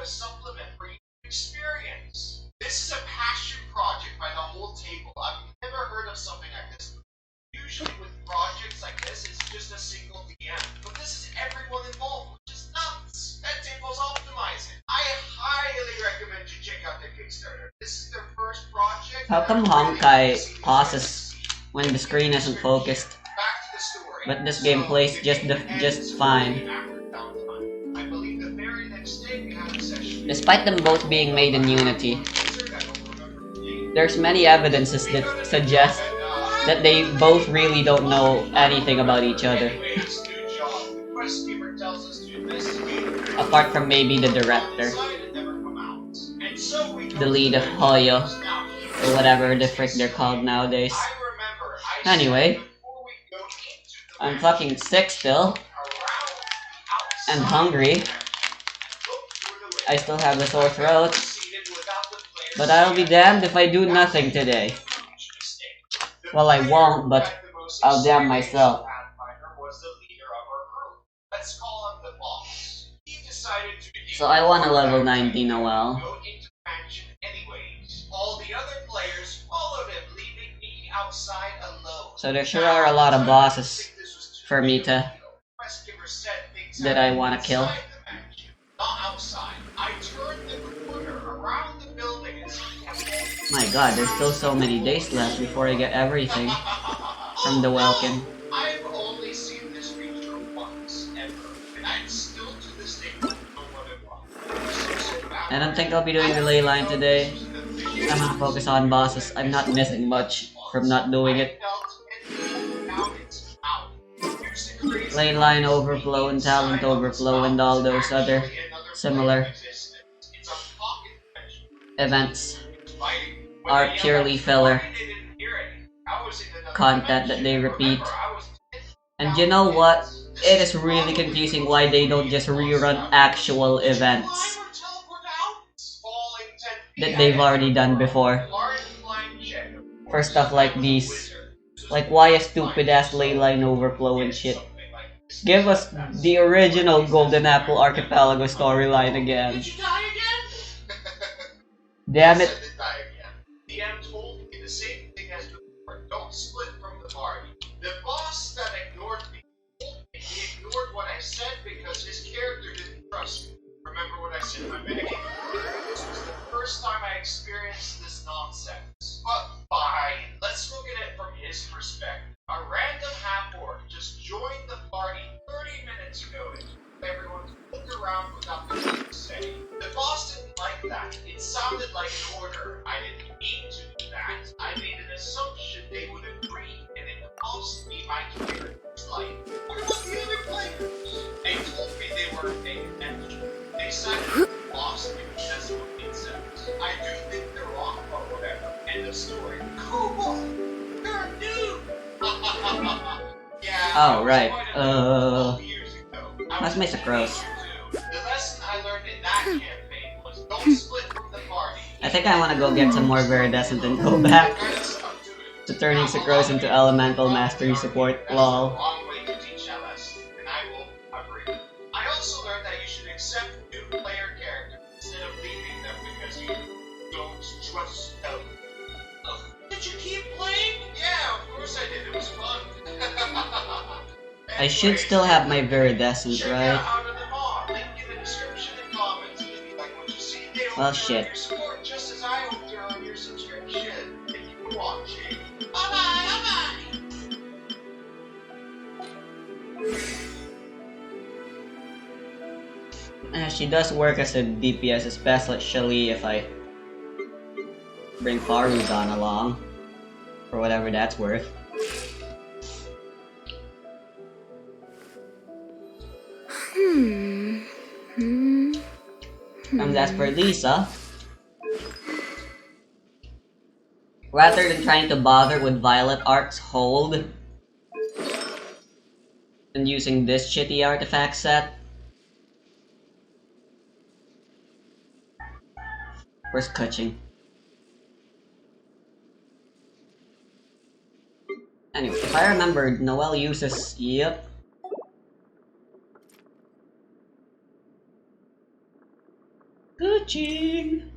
a supplement for your experience. This is a passion project by the whole table. I've never heard of something like this. Usually with projects like this, it's just a single DM. But this is everyone involved, which is nuts. That table's optimizing. I highly recommend you check out their Kickstarter. This is their first project. How come Honkai pauses when the screen isn't focused? Back to the story. But this game plays just fine. I believe the very next day we had a session. Despite them both being made in Unity, there's many evidences that suggest that they both really don't know anything about each other. Apart from maybe the director. The lead of Hoyo, or whatever the frick they're called nowadays. Anyway, I'm fucking sick still. And hungry. I still have a sore throat. But I'll be damned if I do nothing today. Well, I won't, but I'll damn myself. So I want a level 90 Noel. So there sure are a lot of bosses for me to that I want to kill. My god, there's still so many days left before I get everything from the Welkin. I've only seen this creature once ever, and I still to this day don't know what it was. I don't think I'll be doing the ley line today. I'm gonna focus on bosses. I'm not missing much from not doing it. Ley line overflow and talent overflow and all those other similar events are purely filler content that they repeat. And you know what? It is really confusing why they don't just rerun actual events that they've already done before. For stuff like these. Like, why a stupid ass ley line overflow and shit. Give us the original Golden Apple Archipelago storyline again. Damn it. DM told me the same thing as before. Don't split from the party. The boss that ignored me told me he ignored what I said because his character didn't trust me. Remember what I said in my minigame? This was the first time I experienced this nonsense. But fine, let's look at it from his perspective. A random half-orc just joined the party 30 minutes ago and everyone to look around without nothing to say. The boss didn't like that. It sounded like an order. I didn't mean to do that. I made an assumption they would agree, and it cost me my character's life. What about the other players? They told me they weren't paying attention. They sided with the boss because that's what it says. I do think they're wrong, but whatever. End of story. Cool! You're a noob! Yeah, oh, right. years ago. That's Mr. Gross. The lesson I learned in that campaign was don't split from the party. I think I want to go get some more Viridescent and go back to turning Sucrose into Elemental Mastery Support. Lol. I also learned that you should accept new player characters instead of leaving them because you don't trust them. Did you keep playing? Yeah, of course I did. It was fun. I should still have my Viridescent, right? Well, shit. Just as I hope you're on your subscription. Thank you for watching. She does work as a DPS, especially if I bring Faruzan along, for whatever that's worth. And as for Lisa, rather than trying to bother with Violet Arc's hold and using this shitty artifact set, where's Kuching? Anyway, if I remember, Noelle uses... Yep. Kuching!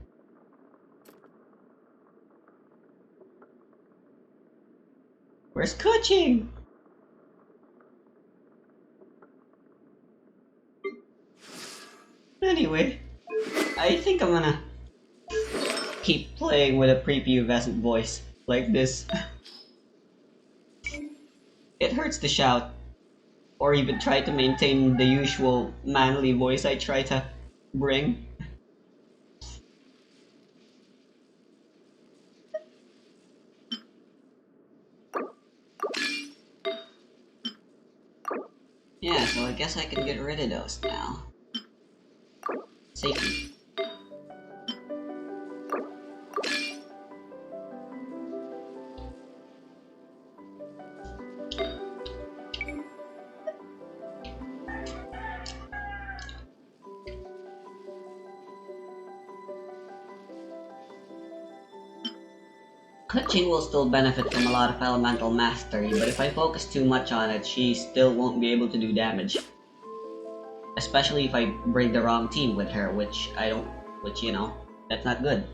Where's Kuching? Anyway, I think I'm gonna keep playing with a prepubescent voice like this. It hurts to shout, or even try to maintain the usual manly voice I try to bring. Yeah, so I guess I can get rid of those now. Safety. Kuching will still benefit from a lot of elemental mastery, but if I focus too much on it, she still won't be able to do damage. Especially if I bring the wrong team with her, which you know, that's not good.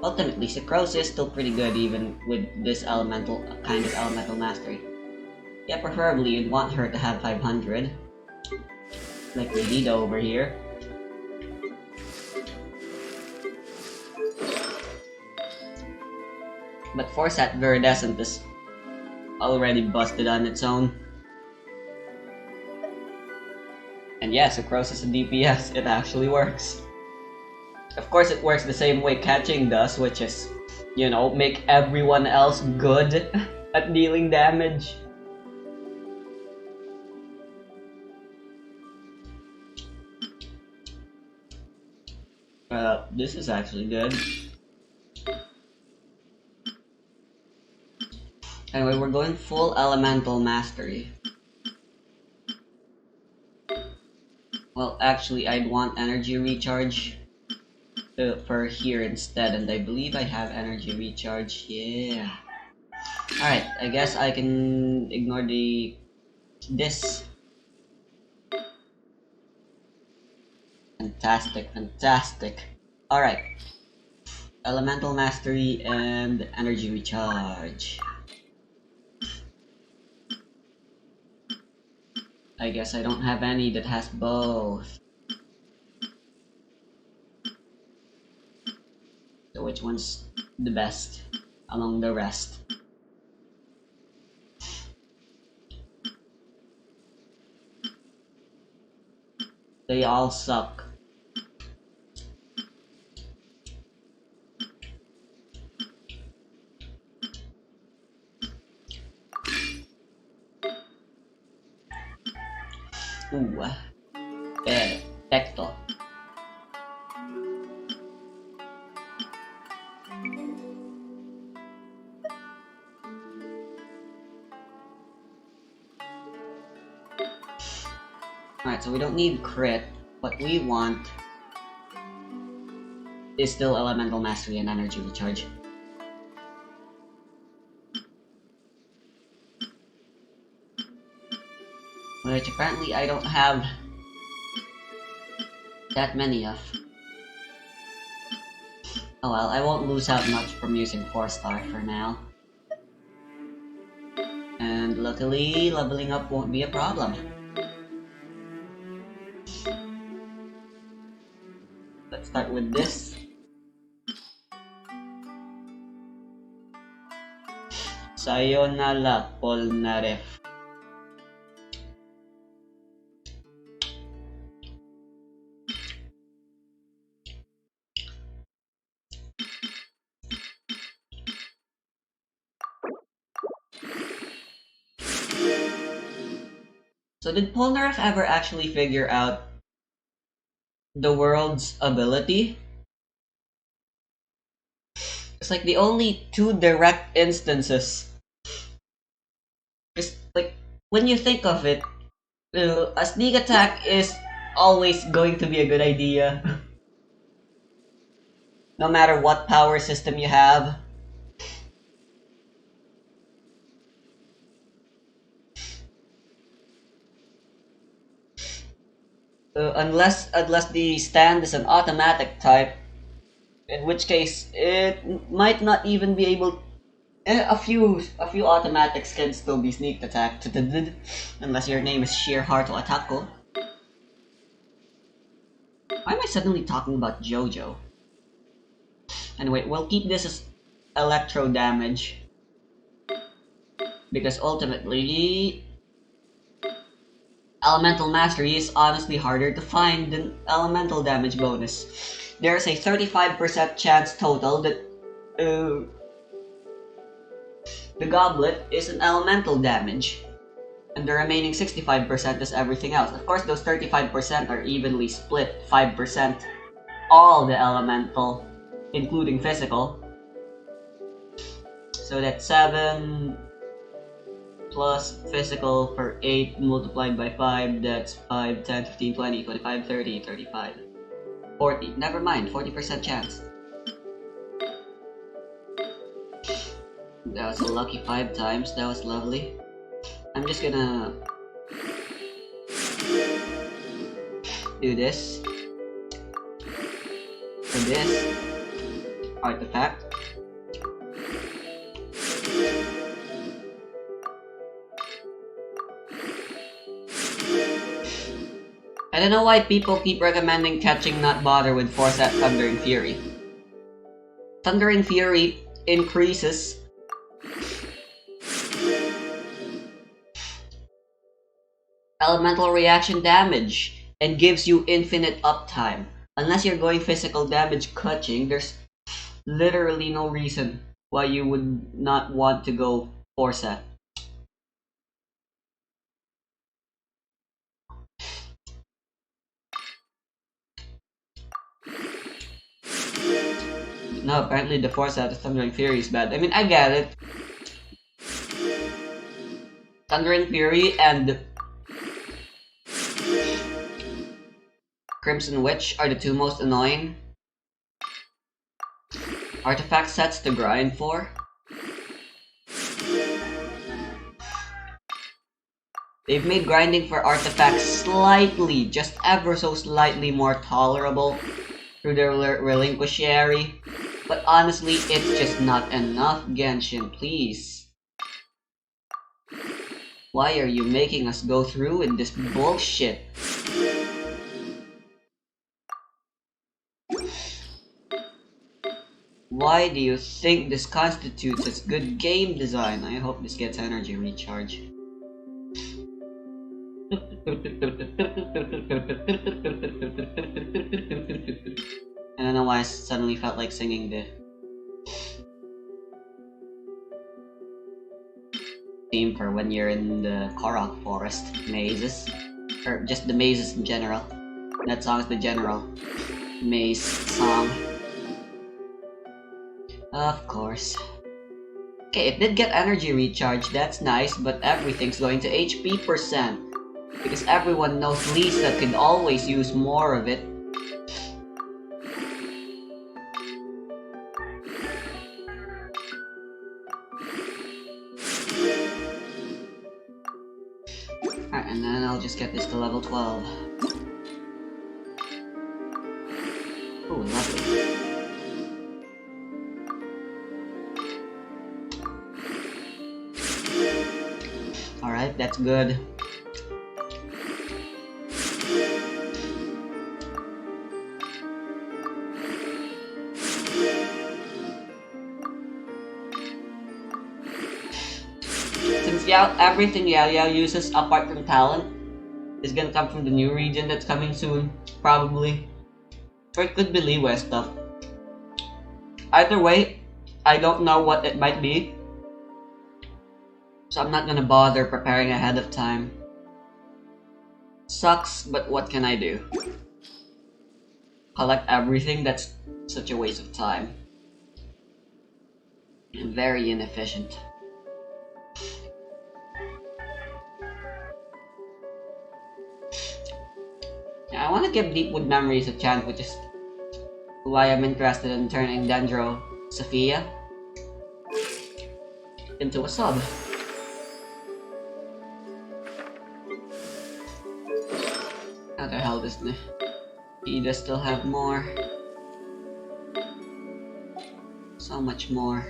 Ultimately, Sucrose is still pretty good even with this kind of elemental mastery. Yeah, preferably you'd want her to have 500. Like Vegeta over here. But Forsat Viridescent is already busted on its own. And yes, Sucrose is a DPS, it actually works. Of course it works the same way Catching does, which is, you know, make everyone else good at dealing damage. This is actually good. Anyway, we're going full elemental mastery. Well, actually, I'd want energy recharge for here instead, and I believe I have energy recharge. Yeah. Alright, I guess I can ignore this. Fantastic, fantastic. Alright. Elemental mastery and energy recharge. I guess I don't have any that has both. So which one's the best among the rest? They all suck. Ooh. Perfecto. Alright, so we don't need crit. What we want is still elemental mastery and energy recharge. Which apparently I don't have that many of. Oh well, I won't lose out much from using 4-star for now. And luckily, leveling up won't be a problem. Let's start with this. Sayonara Polnareff. So did Polnareff ever actually figure out the world's ability? It's like the only two direct instances. It's like, when you think of it, a sneak attack is always going to be a good idea. No matter what power system you have. Unless the stand is an automatic type, in which case it might not even be able. A few automatics can still be sneak attacked, unless your name is Sheerheart or Atako. Why am I suddenly talking about JoJo? Anyway, we'll keep this as electro damage, because ultimately, elemental mastery is honestly harder to find than elemental damage bonus. There's a 35% chance total that the goblet is an elemental damage, and the remaining 65% is everything else. Of course, those 35% are evenly split, 5% all the elemental, including physical. So that's 7 plus physical per 8 multiplied by 5, that's 5, 10, 15, 20, 25, 30, 35, 40. Never mind, 40% chance. That was a lucky 5 times, that was lovely. I'm just gonna do this for this artifact. I don't know why people keep recommending catching Not Bother with Force at Thundering Fury. Thundering Fury increases elemental reaction damage and gives you infinite uptime. Unless you're going physical damage clutching, there's literally no reason why you would not want to go Force at. No, apparently the Force out of Thundering Fury is bad. I mean, I get it. Thundering Fury and Crimson Witch are the two most annoying artifact sets to grind for. They've made grinding for artifacts slightly, just ever so slightly more tolerable through their relinquishiary. But honestly, it's just not enough, Genshin, please. Why are you making us go through with this bullshit? Why do you think this constitutes as good game design? I hope this gets energy recharge. I don't know why I suddenly felt like singing the theme for when you're in the Korok Forest mazes. Or just the mazes in general. That song is the general maze song. Of course. Okay, it did get energy recharge, that's nice, but everything's going to HP percent. Because everyone knows Lisa could always use more of it. Alright, and then I'll just get this to level 12. Ooh, lovely. Alright, that's good. Everything Yao Yao uses apart from talent is gonna come from the new region that's coming soon, probably. Or it could be Liyue stuff. Either way, I don't know what it might be. So I'm not gonna bother preparing ahead of time. Sucks, but what can I do? Collect everything? That's such a waste of time. And very inefficient. I want to give Deepwood Memories a chance, which is why I'm interested in turning Dendro Sophia into a sub. What the hell does he does still have more? So much more.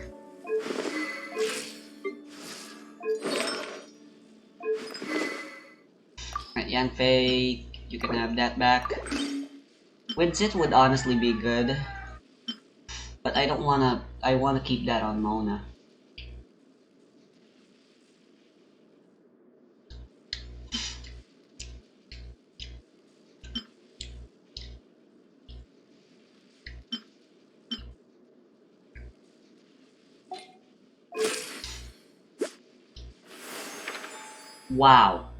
Right, Yanfei, you can have that back. Wincit would honestly be good, but I don't wanna. I wanna keep that on Mona. Wow.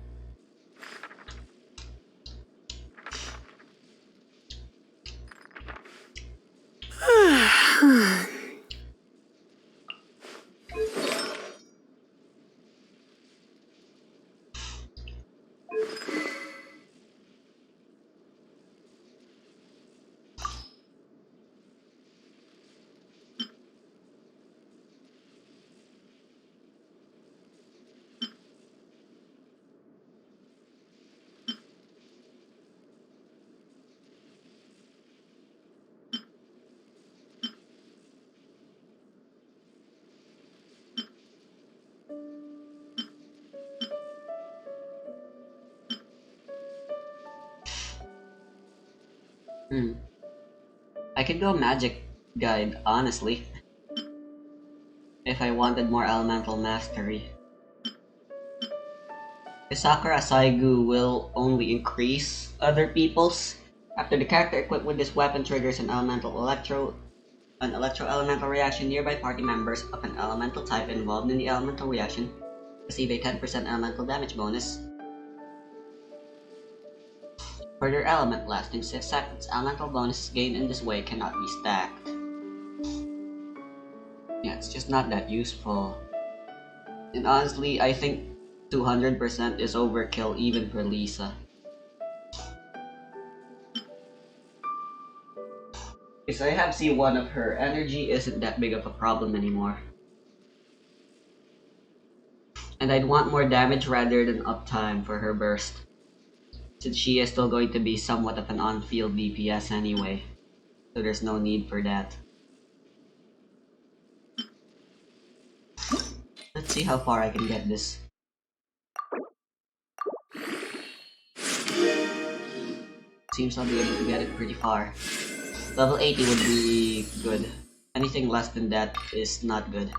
I could go Magic Guide, honestly, if I wanted more elemental mastery. The Sakura Saigu will only increase other people's. After the character equipped with this weapon triggers an electro elemental reaction, nearby party members of an elemental type involved in the elemental reaction receive a 10% elemental damage bonus. For their element lasting 6 seconds, elemental bonuses gained in this way cannot be stacked. Yeah, it's just not that useful. And honestly, I think 200% is overkill even for Lisa. Because I have C1 of her, energy isn't that big of a problem anymore. And I'd want more damage rather than uptime for her burst, since she is still going to be somewhat of an on-field DPS anyway, so there's no need for that. Let's see how far I can get this. Seems I'll be able to get it pretty far. Level 80 would be good. Anything less than that is not good.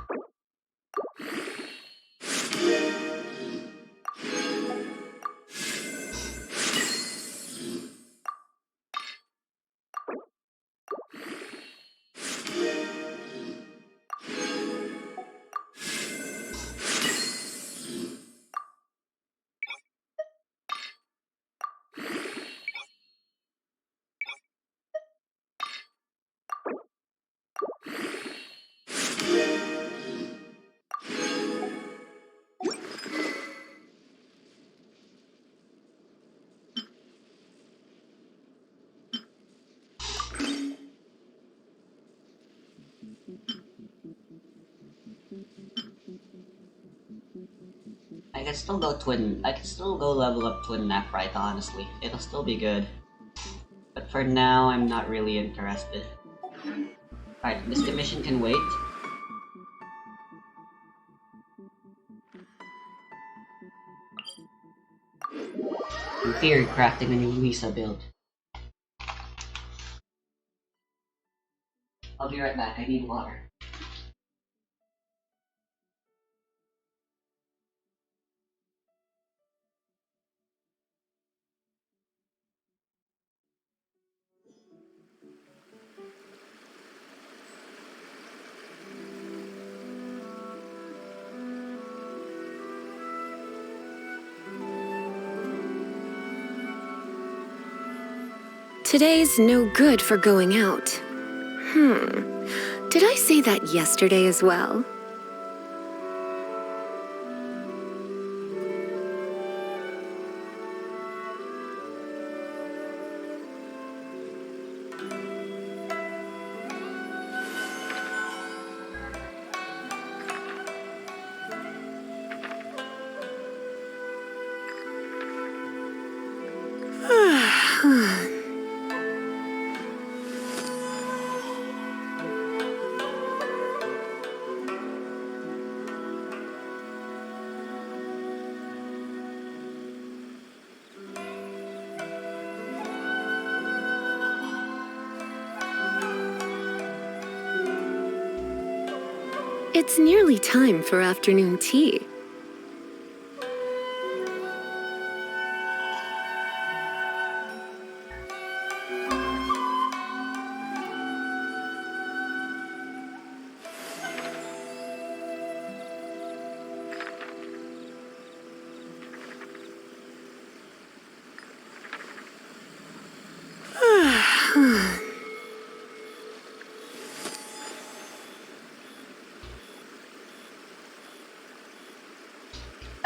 I can still go level up Twin Nephrite, honestly. It'll still be good. But for now, I'm not really interested. Alright, this commission can wait. In theory, crafting a new Lisa build. I'll be right back, I need water. Today's no good for going out. Did I say that yesterday as well? It's nearly time for afternoon tea.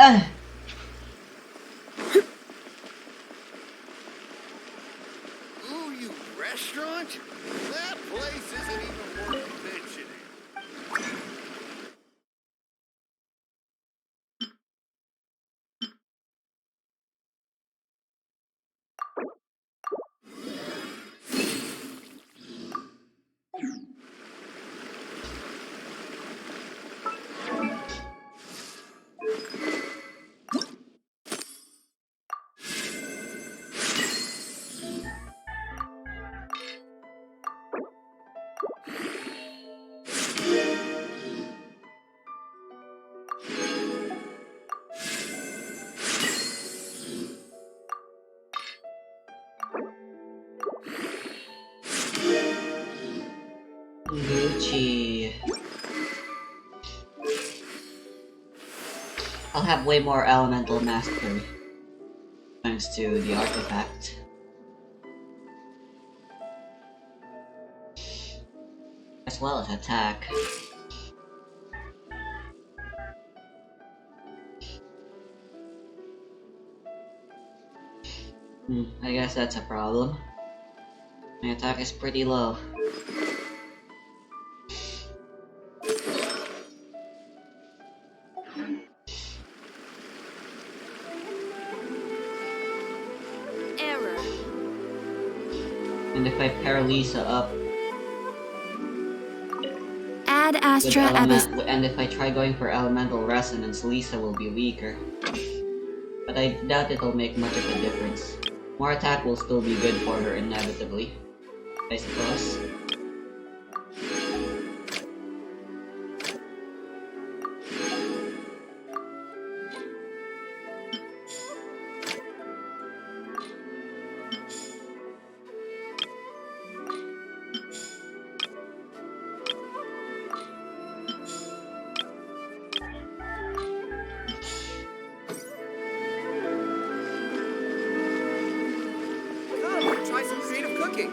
Ugh. Ooh, you restaurant? That place isn't even worth mentioning. Gucci. I'll have way more elemental mastery thanks to the artifact. As well as attack. I guess that's a problem. My attack is pretty low. Error. And if I pair Lisa up Add with Astra Abyss. and if I try going for elemental resonance, Lisa will be weaker. But I doubt it'll make much of a difference. More attack will still be good for her inevitably, I suppose. Come, try some creative cooking.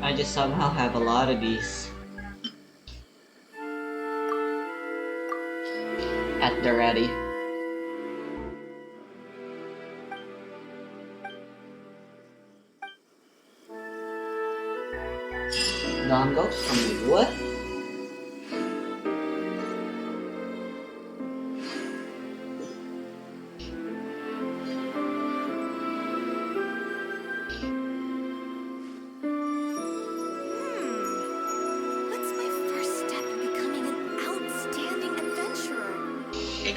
I just somehow have a lot of these at the ready. Down goes some wood. What's my first step in becoming an outstanding adventurer?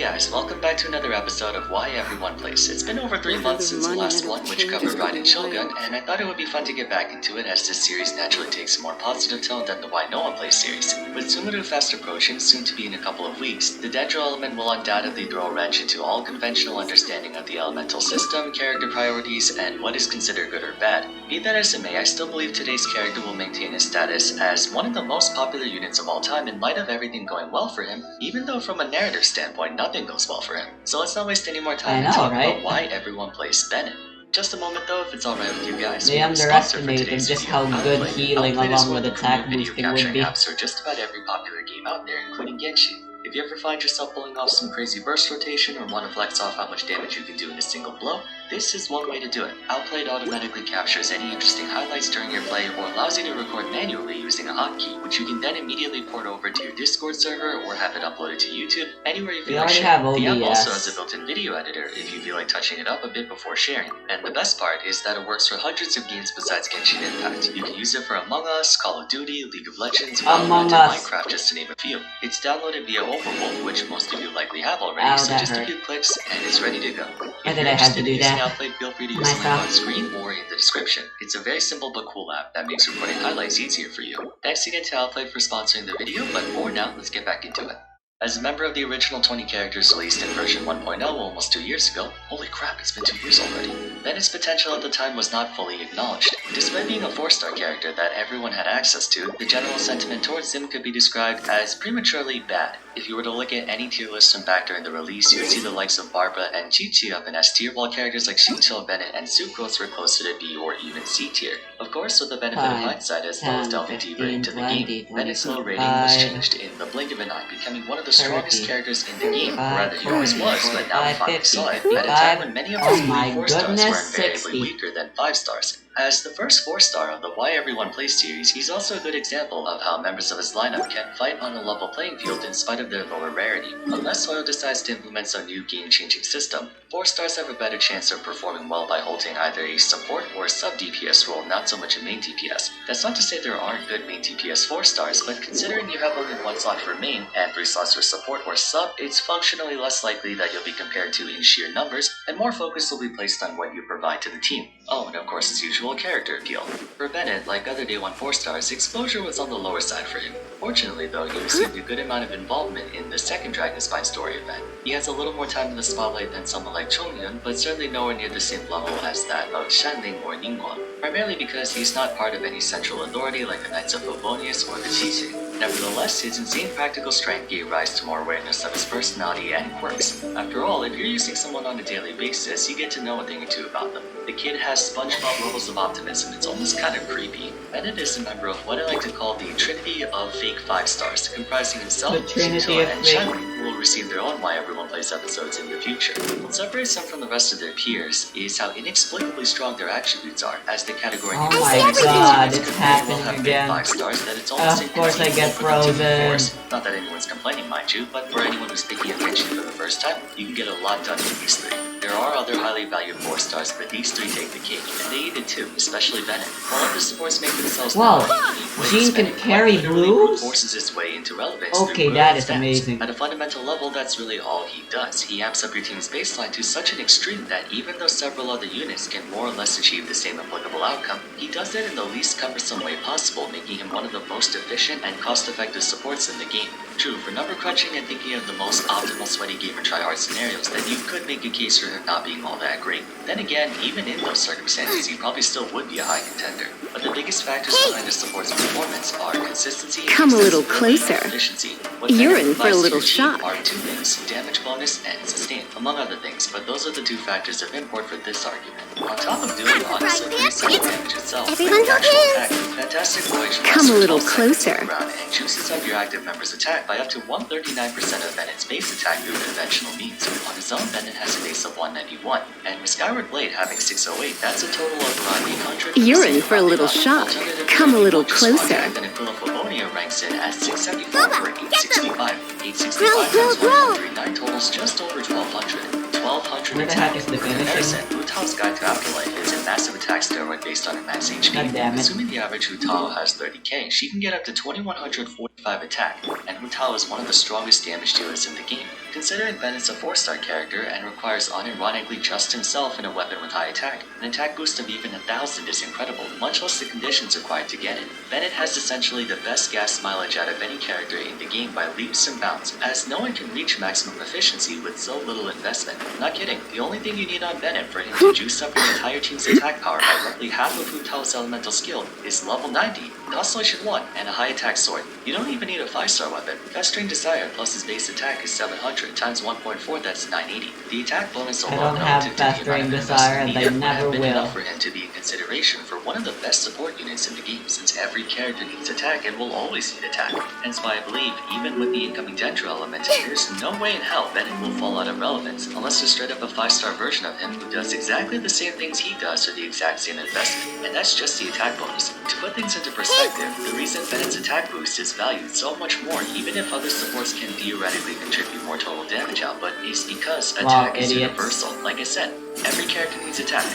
guys, welcome back to another episode of Why Everyone Plays. It's been over 3 months since the last one, which covered Raiden Shogun, and I thought it would be fun to get back into it as this series naturally takes a more positive tone than the Why No One Plays series. With Sumeru fast approaching, soon to be in a couple of weeks, the Dendro element will undoubtedly throw a wrench into all conventional understanding of the elemental system, character priorities, and what is considered good or bad. Be that as it may, I still believe today's character will maintain his status as one of the most popular units of all time in light of everything going well for him, even though from a narrative standpoint nothing goes well for him. So let's not waste any more time and talk about why everyone plays Bennett. Just a moment though, if it's alright with you guys. They underestimated just how good healing along with attack boosting would be. Apps for just about every popular game out there, including Genshin. If you ever find yourself pulling off some crazy burst rotation or want to flex off how much damage you can do in a single blow, this is one way to do it. Outplayed automatically captures any interesting highlights during your play or allows you to record manually using a hotkey, which you can then immediately port over to your Discord server or have it uploaded to YouTube, anywhere you feel like sharing. The app also has a built-in video editor if you feel like touching it up a bit before sharing. And the best part is that it works for hundreds of games besides Genshin Impact. You can use it for Among Us, Call of Duty, League of Legends, Valorant, and Minecraft, just to name a few. It's downloaded via Overwolf, which most of you likely have already, so just a few clicks and it's ready to go. Why did I have to do that? Outplayed, feel free to use the link on screen or in the description. It's a very simple but cool app that makes recording highlights easier for you. Thanks again to Outplayed for sponsoring the video, but for now, let's get back into it. As a member of the original 20 characters released in version 1.0 almost 2 years ago, holy crap, it's been 2 years already, Bennett's potential at the time was not fully acknowledged. Despite being a 4-star character that everyone had access to, the general sentiment towards him could be described as prematurely bad. If you were to look at any tier list from back during the release, you would see the likes of Barbara and Chi-Chi up in S tier, while characters like Shincho, Bennett, and Sucrose were closer to B or even C tier. Of course, with the benefit of hindsight, as well as delving deeper into the game, Bennett's low rating was changed in the blink of an eye, becoming one of the strongest characters in the game, or rather he always was, but now we finally saw it, at a time when many of us 4 stars were invariably weaker than 5 stars. As the first 4-star of the Why Everyone Plays series, he's also a good example of how members of his lineup can fight on a level playing field in spite of their lower rarity. Unless Soil decides to implement some new game-changing system, 4-stars have a better chance of performing well by holding either a support or sub-DPS role, not so much a main DPS. That's not to say there aren't good main DPS 4-stars, but considering you have only 1 slot for main and 3 slots for support or sub, it's functionally less likely that you'll be compared to in sheer numbers, and more focus will be placed on what you provide to the team. Oh, and of course as usual, character appeal. For Bennett, like other Day 1 4-stars, exposure was on the lower side for him. Fortunately though, he received a good amount of involvement in the second Dragon Spine story event. He has a little more time in the spotlight than someone like Chongyun, but certainly nowhere near the same level as that of Shanling or Ningguang, primarily because he's not part of any central authority like the Knights of Favonius or the Chichi. Nevertheless, his insane practical strength gave rise to more awareness of his personality and quirks. After all, if you're using someone on a daily basis, you get to know a thing or two about them. The kid has SpongeBob levels of optimism, it's almost kind of creepy. Bennett is a member of what I like to call the Trinity of Fake 5-stars, comprising himself, Shinto, and Shanling, who will receive their own Why Everyone Plays episodes in the future. What separates them from the rest of their peers is how inexplicably strong their attributes are, as the category oh my god, it's happening again. 5 stars that it's almost of course I get frozen. Not that anyone's complaining, mind you, but for anyone who's picking attention for the first time, you can get a lot done with these 3. There are other highly valued 4-stars, but these 3 take the cake, and they eat it too, especially Bennett. While other supports make themselves known in Jean can carry blues? Forces his way into relevance. Okay, that is amazing. At a fundamental level, that's really all he does. He amps up your team's baseline to such an extreme that even though several other units can more or less achieve the same applicable outcome, he does it in the least cumbersome way possible, making him one of the most efficient and cost-effective supports in the game. True, for number crunching and thinking of the most optimal sweaty gamer tryhard scenarios, then you could make a case for him not being all that great. Then again, even in those circumstances, he probably still would be a high contender. But the biggest factors behind his support's performance are consistency, come a little closer. Efficiency. You're in for a little shock. Are 2 things, damage bonus and sustain, among other things, but those are the 2 factors of import for this argument. On top of doing honestly pretty solid damage itself, everyone's attack, Fantastic Voyage come a little closer. Around and juices up your active member's attack by up to 139% of Bennett's base attack through conventional means. On his own, Bennett has a base of 191, and with Skyward Blade having 608, that's a total of around 800. You're in for a little shock. Come a little closer. Then Aquila Favonia ranks in at 674 for 865. 865 times 139 totals just over 1200. 1200 Where the heck is the comparison, Hu Tao's Guide to Afterlife is a massive attack steroid based on her max HP. God damn it. Assuming the average Hu Tao has 30k, she can get up to 2145 attack, and Hu Tao is one of the strongest damage dealers in the game. Considering Bennett's a 4-star character and requires unironically just himself and a weapon with high attack, an attack boost of even 1,000 is incredible, much less the conditions required to get it. Bennett has essentially the best gas mileage out of any character in the game by leaps and bounds, as no one can reach maximum efficiency with so little investment. Not kidding, the only thing you need on Bennett for him to juice up your entire team's attack power by roughly half of Hu Tao's elemental skill is level 90, Constellation 1, and a high attack sword. You don't even need a 5-star weapon. Festering Desire plus his base attack is 700 times 1.4, that's 980. The attack bonus alone I don't have Festering Desire and I never been will. enough for him to be in consideration for one of the best support units in the game, since every character needs attack and will always need attack. Hence why I believe, even with the incoming Dendro element, there's no way in hell Bennett will fall out of relevance, unless there's straight up a 5-star version of him who does exactly the same things he does for the exact same investment, and that's just the attack bonus. To put things into perspective, the reason Bennett's attack boost is valued so much more, even if other supports can theoretically contribute more total damage output, is because attack is universal. Like I said, every character needs attack.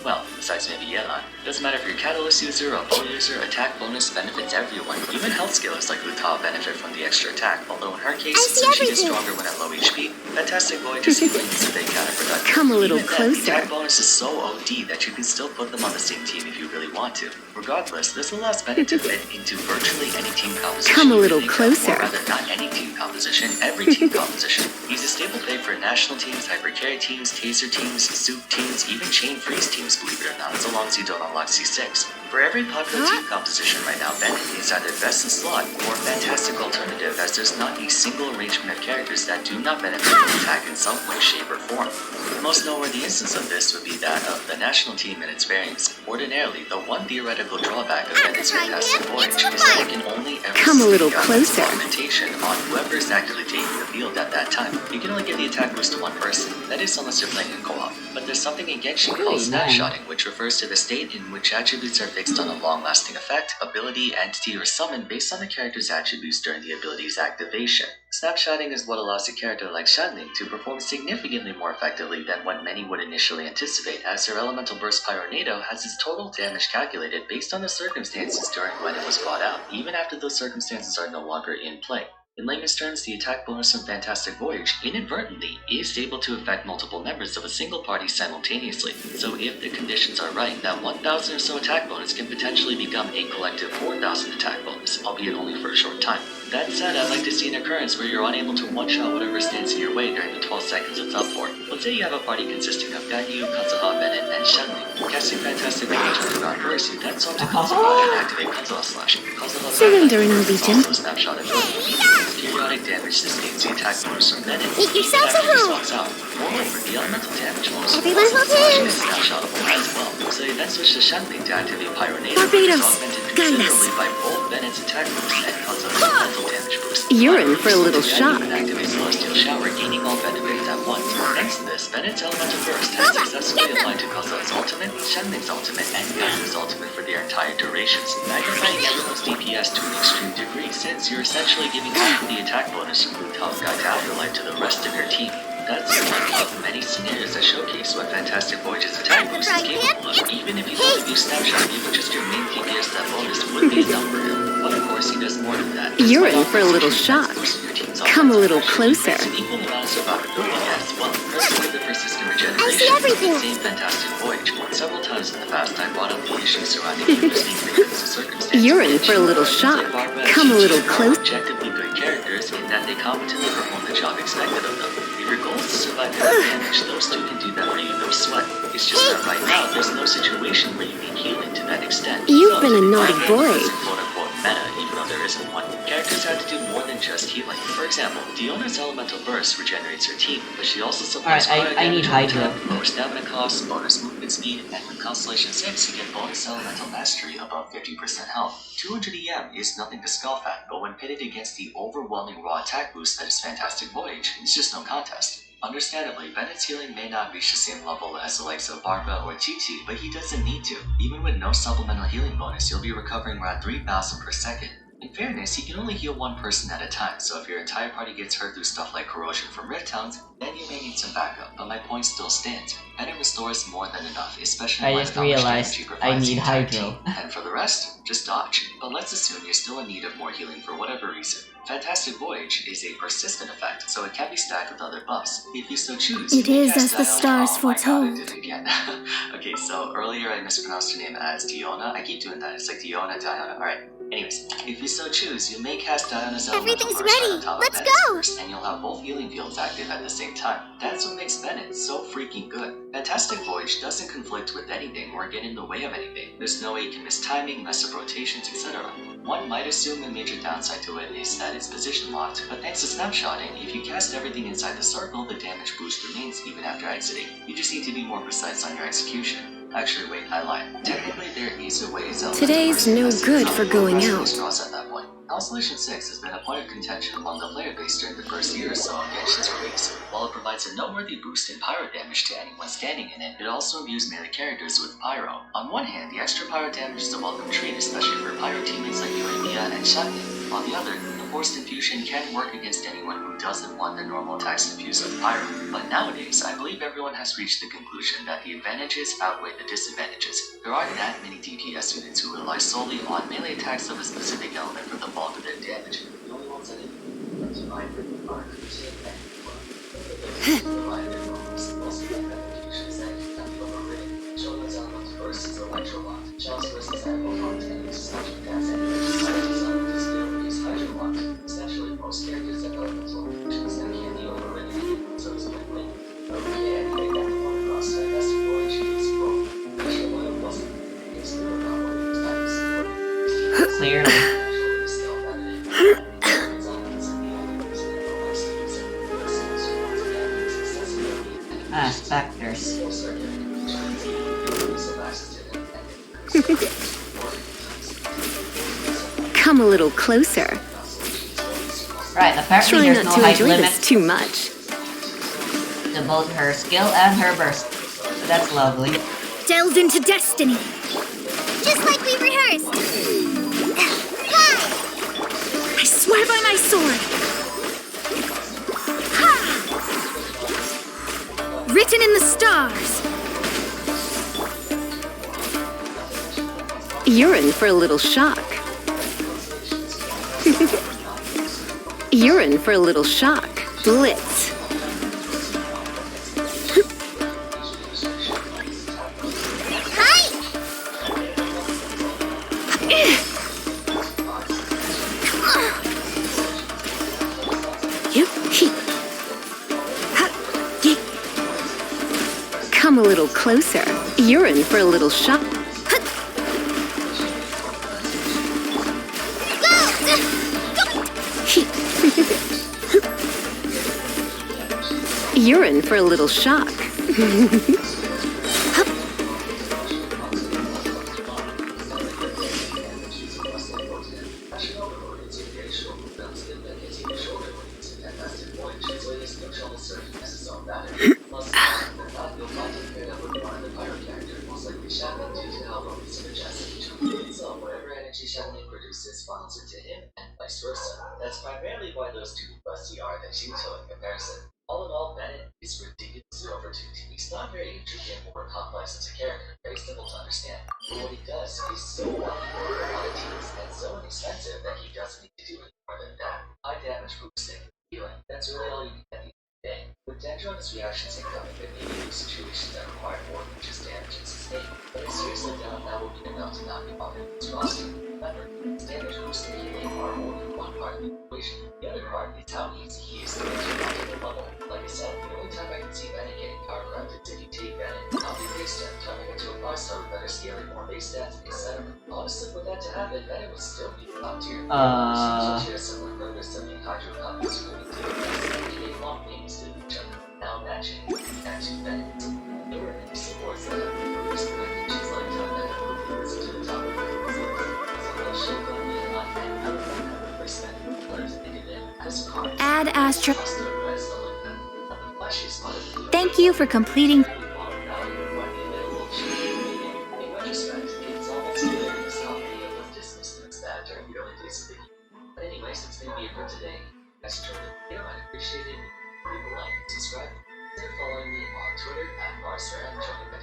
Well, besides maybe Yelan. Doesn't matter if you're a Catalyst user or a Bull user, attack bonus benefits everyone. Even health scalers like Hu Tao benefit from the extra attack, although in her case, since she gets stronger when at low HP, Fantastic Voyage's healing is a bit counterproductive. Come a little Even then, closer. the attack bonus is so OD that you can still put them on the same team if you really want to. Regardless, this allows Bennett to fit into virtually any team composition. Come a little you think closer. Of, or rather, not any team composition, every team composition. He's a staple pick for national teams, hypercarry teams, taser teams, soup teams, even chain freeze teams, believe it or not, so long as you don't unlock C6. For every popular team composition right now, Bennett is either best in slot or a fantastic alternative, as there's not a single arrangement of characters that do not benefit from attack in some way, shape, or form. The most noteworthy instance of this would be that of the national team and its variants. Ordinarily, the one theoretical drawback of Bennett's Fantastic Voyage is that it can only ever Come a little see closer. augmentation on whoever is actively taking the field at that time. You can only give the attack boost to one person, that is unless you're playing in co-op. But there's something in Genshin called snapshotting, which refers to the state in which attributes are fixed on a long-lasting effect, ability, entity, or summon based on the character's attributes during the ability's activation. Snapshotting is what allows a character like Shanling to perform significantly more effectively than what many would initially anticipate, as her elemental burst Pyronado has its total damage calculated based on the circumstances during when it was brought out, even after those circumstances are no longer in play. In layman's terms, the attack bonus from Fantastic Voyage, inadvertently, is able to affect multiple members of a single party simultaneously. So if the conditions are right, that 1,000 or so attack bonus can potentially become a collective 4,000 attack bonus, albeit only for a short time. That said, I'd like to see an occurrence where you're unable to one-shot whatever stands in your way during the 12 seconds it's up for. Let's say you have a party consisting of Ganyu, Kazuha, Bennett, and Shanling. Casting Fantastic Voyage underground burst, you then swap to Kazuha and activate Kazuha Slash. Kazuha's Surrendering the Legion. also a snapshot of periodic damage sustains the attack bonus from Bennett. Make yourselves at home. Walks out. Moreover, the elemental damage bonus Everyone also hold hands. is snapshotable as well. So you then switch to Shanling to activate Pyronado, Barbados, which is augmented guide us. considerably by both Bennett's attack boost and Kazuha's elemental damage boost. You're in for a little shock. Even activates Celestial Shower, gaining all benefits at once. Thanks to this, Bennett's elemental burst has successfully applied to Kazuha's ultimate, Shanling's ultimate, and Gaiu's ultimate for their entire durations, magnifying everyone's DPS to an extreme degree, since you're essentially giving half of the attack bonus from Hu Tao's Guide to Afterlife to the rest of your team. That's one of many scenarios that showcase what Fantastic Voyage's attack boost is capable of. Even if you don't use Snapshot, even just your main DPS that bonus would be enough for him. But of course, he does more than that. You're in for a little shock. Come a little closer. An equal amount of survivability as well. Personally, the persistent regeneration I see everything. of the same Fantastic Voyage. Several times in the past, I brought up the issues surrounding universally because of circumstances. You're in for a little shock. Come a little closer. Objectively good characters in that they competently perform the job expected of them. If your goal is to survive heavy damage, those two can do that for you, no sweat. It's just that right now, there's no situation where you need healing to that extent. You've been a naughty boy. Quote-unquote meta, even though there isn't one. Characters have to do more than just healing. For example, Diona's elemental burst regenerates her team, but she also supplies Alright, I need Hydra. lower stamina costs, bonus movement speed, and with Constellation 6, you get bonus elemental mastery above 50% health. 200 EM is nothing to scoff at, but when pitted against the overwhelming raw attack boost that is Fantastic Voyage, it's just no contest. Understandably, Bennett's healing may not reach the same level as the likes of Barba or TT, but he doesn't need to. Even with no supplemental healing bonus, you'll be recovering around 3,000 per second. In fairness, he can only heal one person at a time, so if your entire party gets hurt through stuff like corrosion from Rift Hounds, then you may need some backup, but my point still stands. Bennett restores more than enough, especially I in light just of how much realized damage he I provides need the entire Hydro. team. And for the rest, just dodge. But let's assume you're still in need of more healing for whatever reason. Fantastic Voyage is a persistent effect, so it can be stacked with other buffs. If you so choose, It you may is cast as the Diona. stars Oh my God, I foretold. did it again. Okay, so earlier I mispronounced her name as Diona. I keep doing that. It's like Diona. Alright. Anyways, if you so choose, you may cast Diona's Elemental Everything's Burst right ready. on top of Let's Bennett's go. Burst, and you'll have both healing fields active at the same time. That's what makes Bennett so freaking good. Fantastic Voyage doesn't conflict with anything or get in the way of anything. There's no way you can miss timing, mess up rotations, etc. One might assume the major downside to it is that it's position locked, but thanks to snapshotting, if you cast everything inside the circle, the damage boost remains even after exiting. You just need to be more precise on your execution. Actually, wait, I lied. Technically, there is a way Zelda Today's no good for going out. at that point. Constellation 6 has been a point of contention among the player base during the first year or so of Genshin's release. While it provides a noteworthy boost in pyro damage to anyone standing in it, it also imbues melee characters with pyro. On one hand, the extra pyro damage is a welcome treat, especially for pyro teammates like Yoimiya and Shannon. On the other, the forced infusion can work against anyone who doesn't want the normal attacks infused with pyro. But nowadays, I believe everyone has reached the conclusion that the advantages outweigh the disadvantages. There aren't that many DPS units who rely solely on melee attacks of a specific element for the bulk of their damage. The only ones that are surviving are Christian and Shogun's Elemental Burst is Electrolock. Chalice Burst is Electrolock, and uses Electric Gas Energy. Hydro's Elemental Skill is Hydrolock. Essentially, most characters have elemental functions that can be overridden, so it's win-win. Okay, I think everyone across Fantastic Voyage is broke. Actually, one of us is still not one of these types. Clearly. Ah, specters. Come a little closer. Right, apparently Try there's not no to height enjoy limit this too much. to both her skill and her burst. So that's lovely. Delve into destiny. Just like we rehearsed. I swear by my sword. Written in the stars. You're in for a little shock. You're in for a little shock. Blitz. Come a little closer. You're in for a little shock. You're in for a little shock. Funnels into him and vice versa. That's primarily why those two busty are that you two in comparison. All in all, Bennett is ridiculously overtuned. He's not very intricate or complex as a character, very simple to understand. But what he does is so valuable for a lot of teams and so inexpensive that he doesn't need to do it more than that. High damage boosting, healing, that's really all you need at the end of the day. With Dendron's reactions incoming, there may be situations that require more than just damage and sustain. But if seriously down, that will be enough to knock him off his roster. Remember, damage boosting and healing are only one part of the equation. The other part is how easy he is to get to a particular level. Like I said, the only time I can see Bennett getting power crept is if you take Bennett, not the base stat, turning into a 5-star with better scaling, more base stats, etc. Honestly, for that to happen, Bennett would still be top tier. Share similar purpose to make Hydro copies for the team. They long names to each other. Now imagine, and to Bennett. There were many supports that have been released in packages like Top Bennett, who listen to the top of the Ad Astra. Thank you for completing.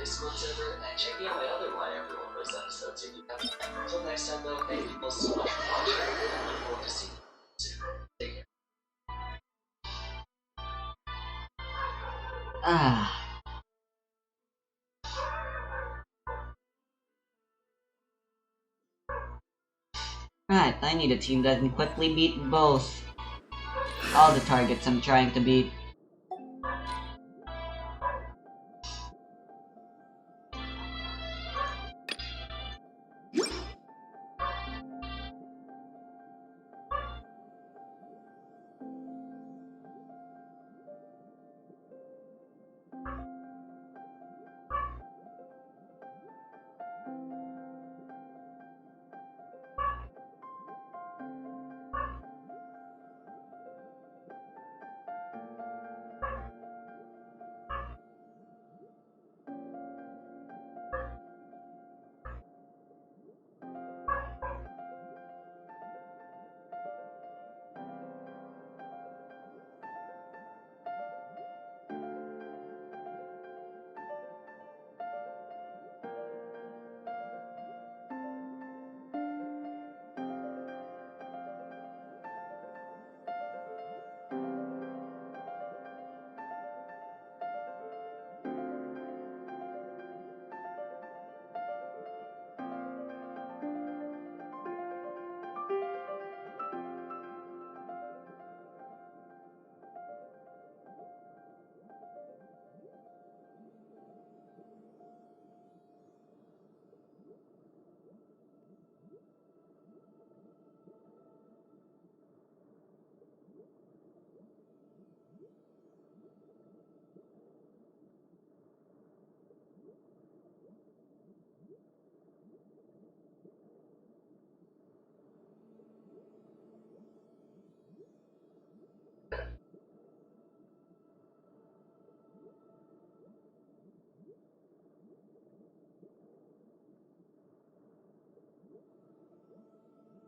Discord server and checking out my other Why Everyone Knows episodes if you haven't. Until next time though, thank you all so much for watching, and I look forward to seeing you soon. Take care. Right, I need a team that can quickly beat both. All the targets I'm trying to beat.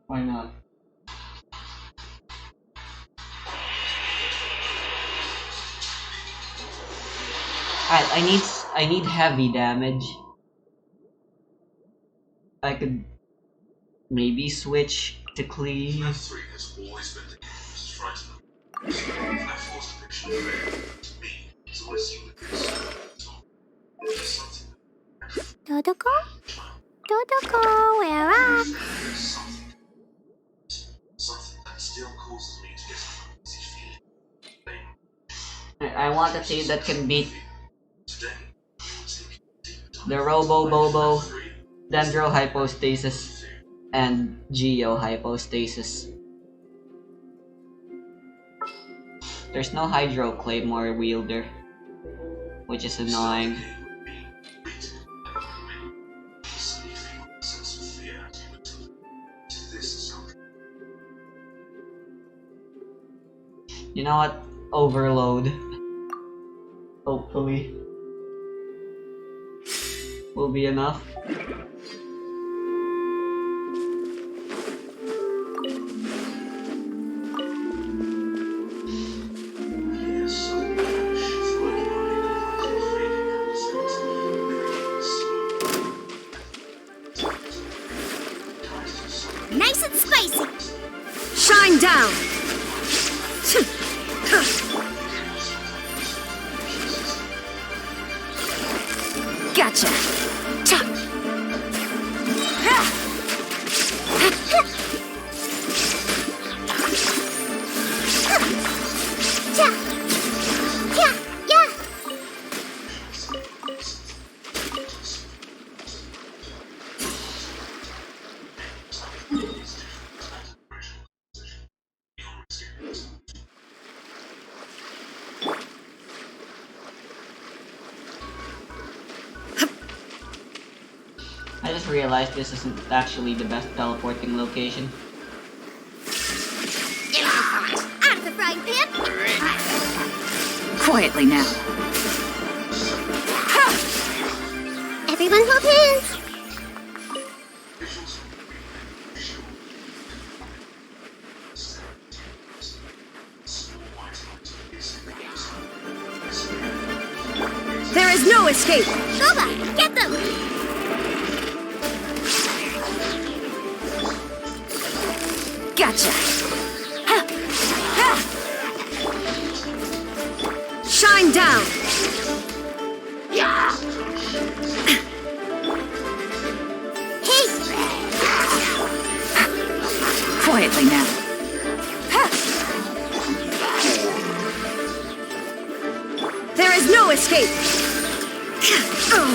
Why not? Alright, I need heavy damage. I could maybe switch to cleave. FNAF 3 has always been the game most frightening. FNAF 4's depiction of fear, to me, has always seemed a bit there's something Dodoko? Dodoko, we're up. there's something that still causes me to get an uneasy feeling. I want a team that can beat Today, we will take a deep dive the Robo Bobo, into FNAF 3. Dendro Hypostasis, and Geo Hypostasis. There's no Hydro Claymore wielder, which is annoying. You know what? Overload. Hopefully. Will be enough. Nice and spicy. Shine down! Gotcha! I just realized this isn't actually the best teleporting location. Out of the frying pan. Quietly now. Everyone hold hands. There is no escape. Boba, get them! Gotcha. Ha. Ha. Shine down. Hey! Quietly now. Ha. There is no escape. Oh.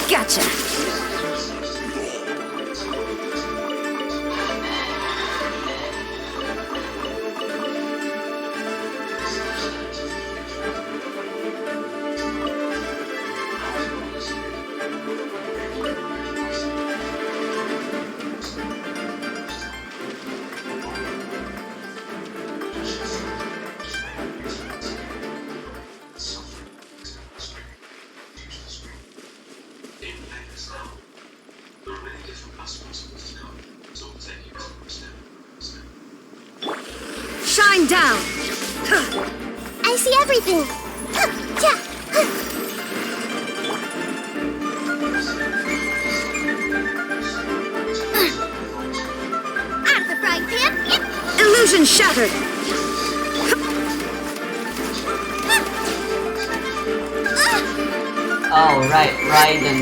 Gotcha. There are many different aspects of this to come, so we'll take you step by step. Shine down. I see everything! Yeah. Out of the frying pan! Yep. Illusion shattered. Oh, right, Raiden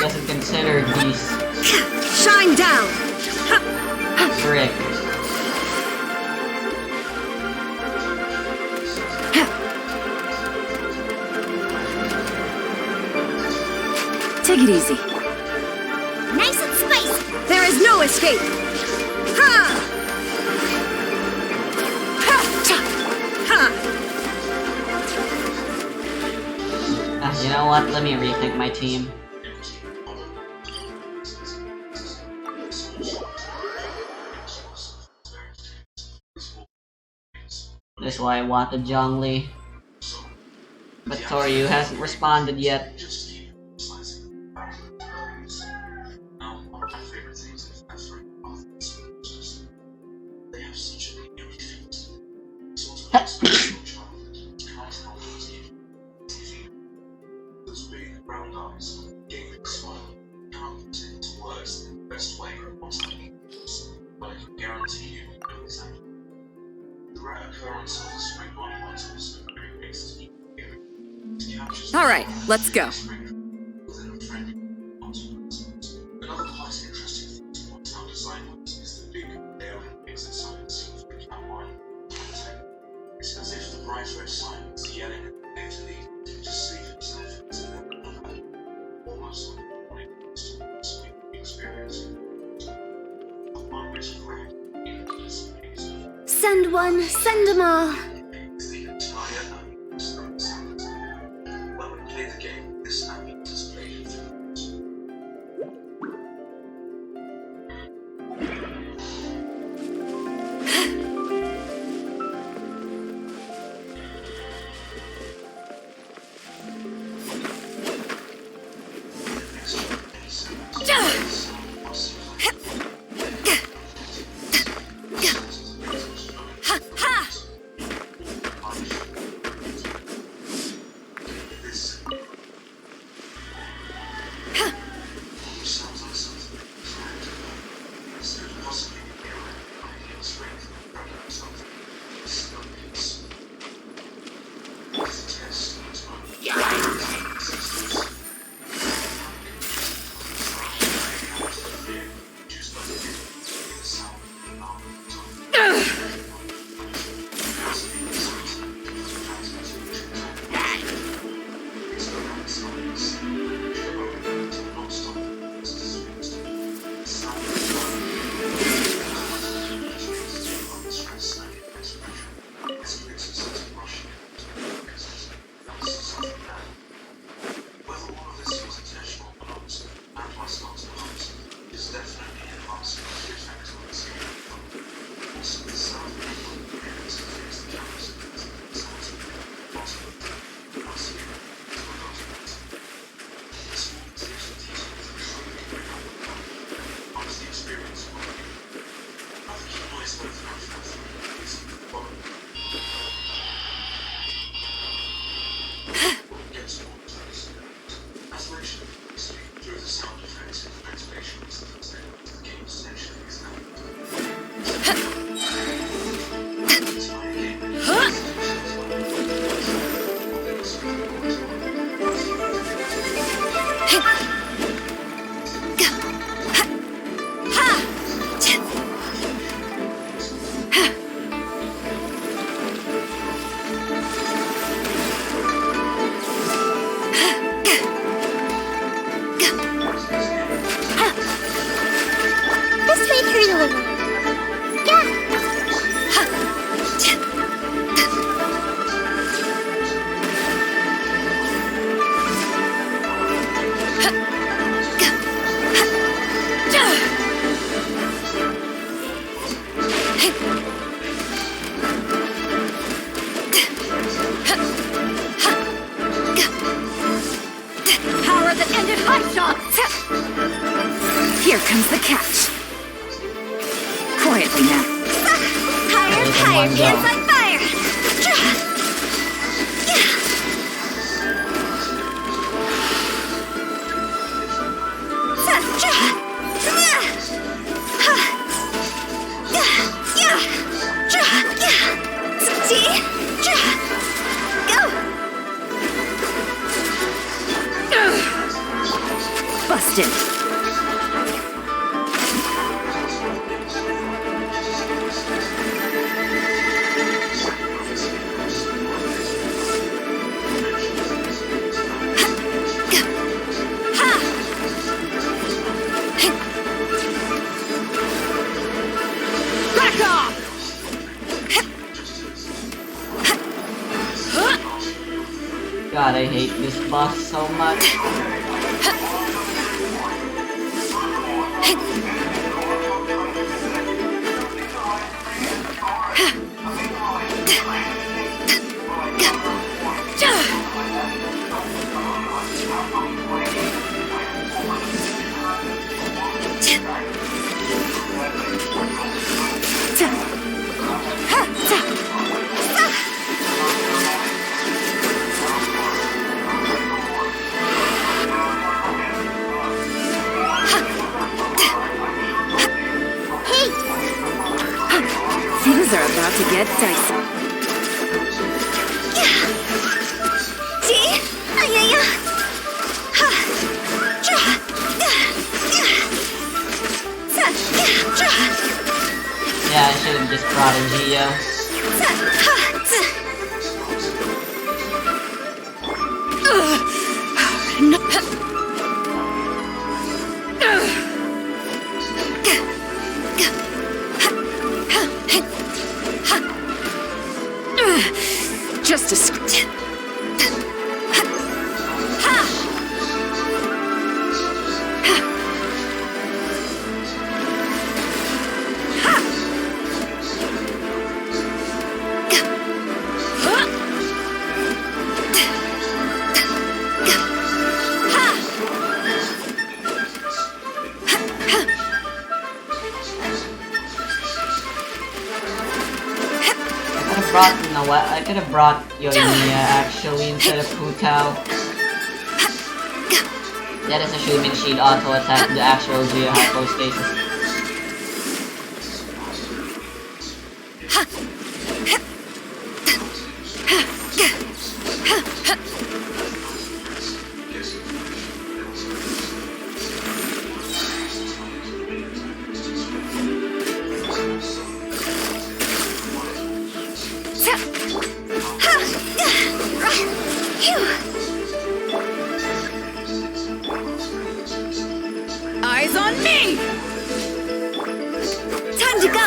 doesn't consider these Shine down. brick. Take it easy. Nice and spicy! There is no escape. Ha! Ha! Cha! Ha! You know what? Let me rethink my team. That's why I wanted Zhongli. But Toryu hasn't responded yet. Just keep slicing. Now, one of my favorite things is that for they have such an eerie feel. Sort of special childhood. Can't help but see those big round eyes, gaping smile. Can't put it into words in the best way possible. But I can guarantee you know exactly. The rare occurrence of the spring body once also very makes it eerie. All right, let's go. Another quite interesting thing to point out design-wise is the big alien exosuit scene from Cat 1. It's as if the bright red sign is yelling at the Italy to save himself as an element, almost like a sweet experience. One which cracked in this Send one, send them all! is the entire sound. When we play the game, this ambient is played through. Here comes the catch. Quietly now. Higher, There's higher, one hands go. on fire! Busted. Back off! God, I hate this boss so much. Things are about to get dicey. Yeah, I should have just brought a Geo. Just a script. You know what? I could have brought Yoimiya actually instead of Pu Tao. That is assuming she'd auto attack the actual Geo Hypostasis. Eyes on me! Time to go!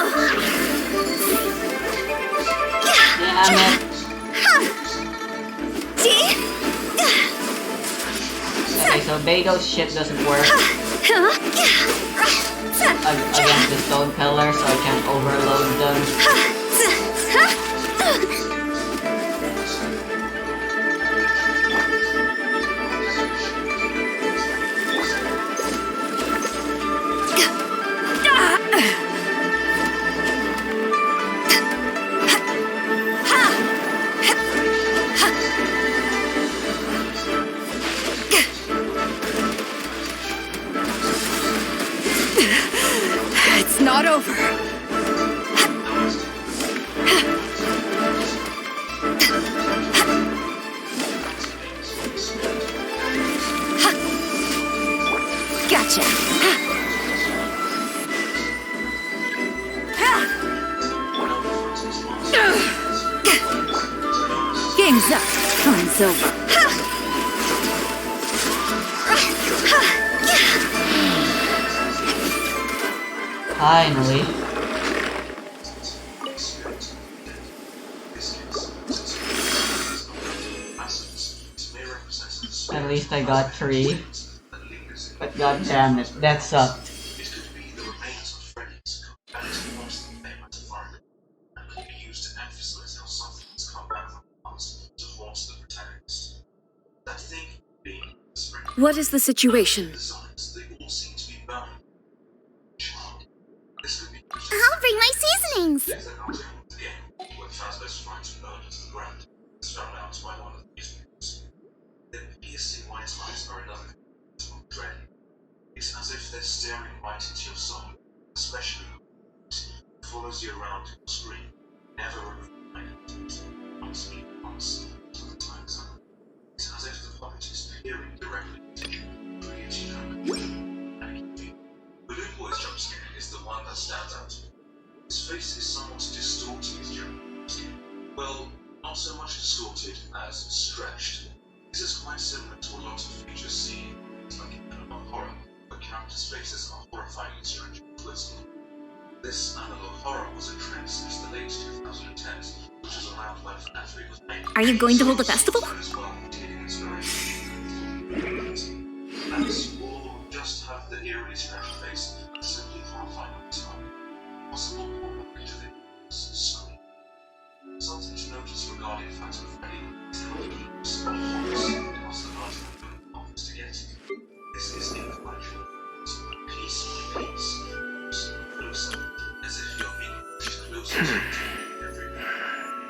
Damn it! Okay, so Beidou's shit doesn't work against the stone pillar, so I can't overload them. It's not over. Gotcha. Game's up. Fun's over. Finally. At least I got 3. But god damn it, that sucked. It could be the remains of Freddy's combating most famous environment, and could be used to emphasize how something has come back from the past to haunt the protagonist. That thing being Freddy. What is the situation? Designs, they all seem to be burned. they're staring right into your soul, especially follows you around your screen, never remove once to the time zone. It's as if the puppet is peering directly into you, creating you. Balloon Boy's jump scare is the one that stands out. His face is somewhat distorted during the scare. Well, not so much distorted as stretched. This is quite similar to a lot of features seen like in analog horror, where characters' faces are horrifyingly strange and twisted. This analog horror was a trend since the late 2010s, which was around when FNAF 3 was made. Are you going to hold a festival? As well, taking inspiration from that's or just have the eerily strange face and simply horrifying at the time. Possible callback to the screen. Something to notice regarding Phantom Freddy is how the loops of horrors across the large room offers to get it. This is influential. Piece by piece, closer, as if you're being pushed closer to every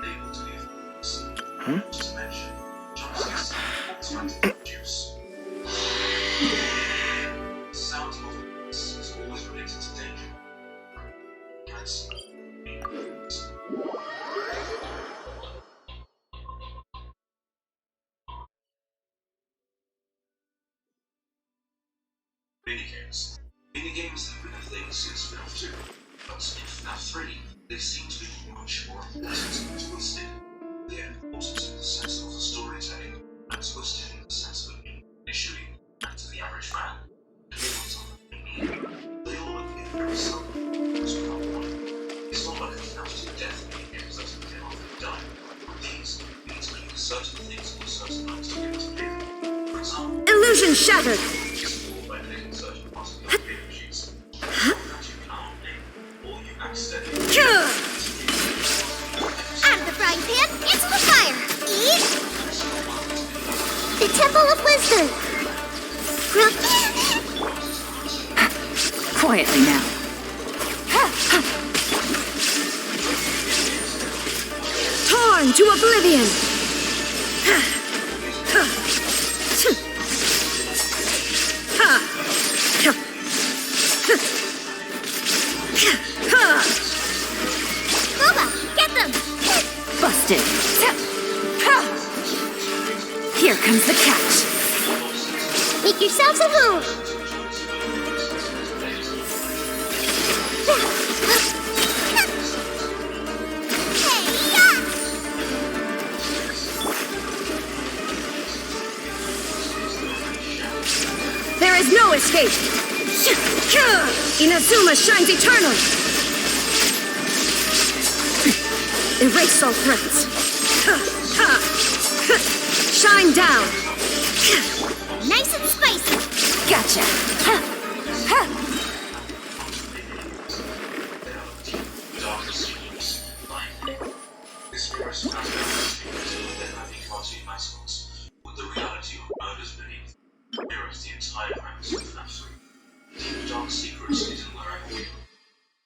able to leave this. Not to mention, jump scares trying to produce. The sound of this is always related to danger. Cats, minigames. Minigames have been a thing since FNAF 2, but in FNAF 3, they seem to be much more important and twisted. They are important in the sense of the storytelling, and twisted in the sense of it being initially, and to the average fan, clear on what they mean. They all appear very subtle, as without one. It's not like the FNAF 2 death minigames that have been often done. With these, you need to do certain things or certain nights to be able to live. For example, Illusion shattered! by clicking certain parts of your video sheets, that you can't play, or you accidentally Out of the frying pan, into the fire! Eat! The Temple of Wisdom! Quietly now. Torn to oblivion! Boba, get them! Busted. Here comes the catch. Make yourselves at home! There is no escape. Inazuma shines eternal. Erase all threats. Shine down. Nice and spicy! Gotcha. This mirrors Fazbear's with their happy cartoon mascots, with the reality of murders beneath. Mirrors the entire premise of FNAF 3. Deep dark secrets hidden wherever we go.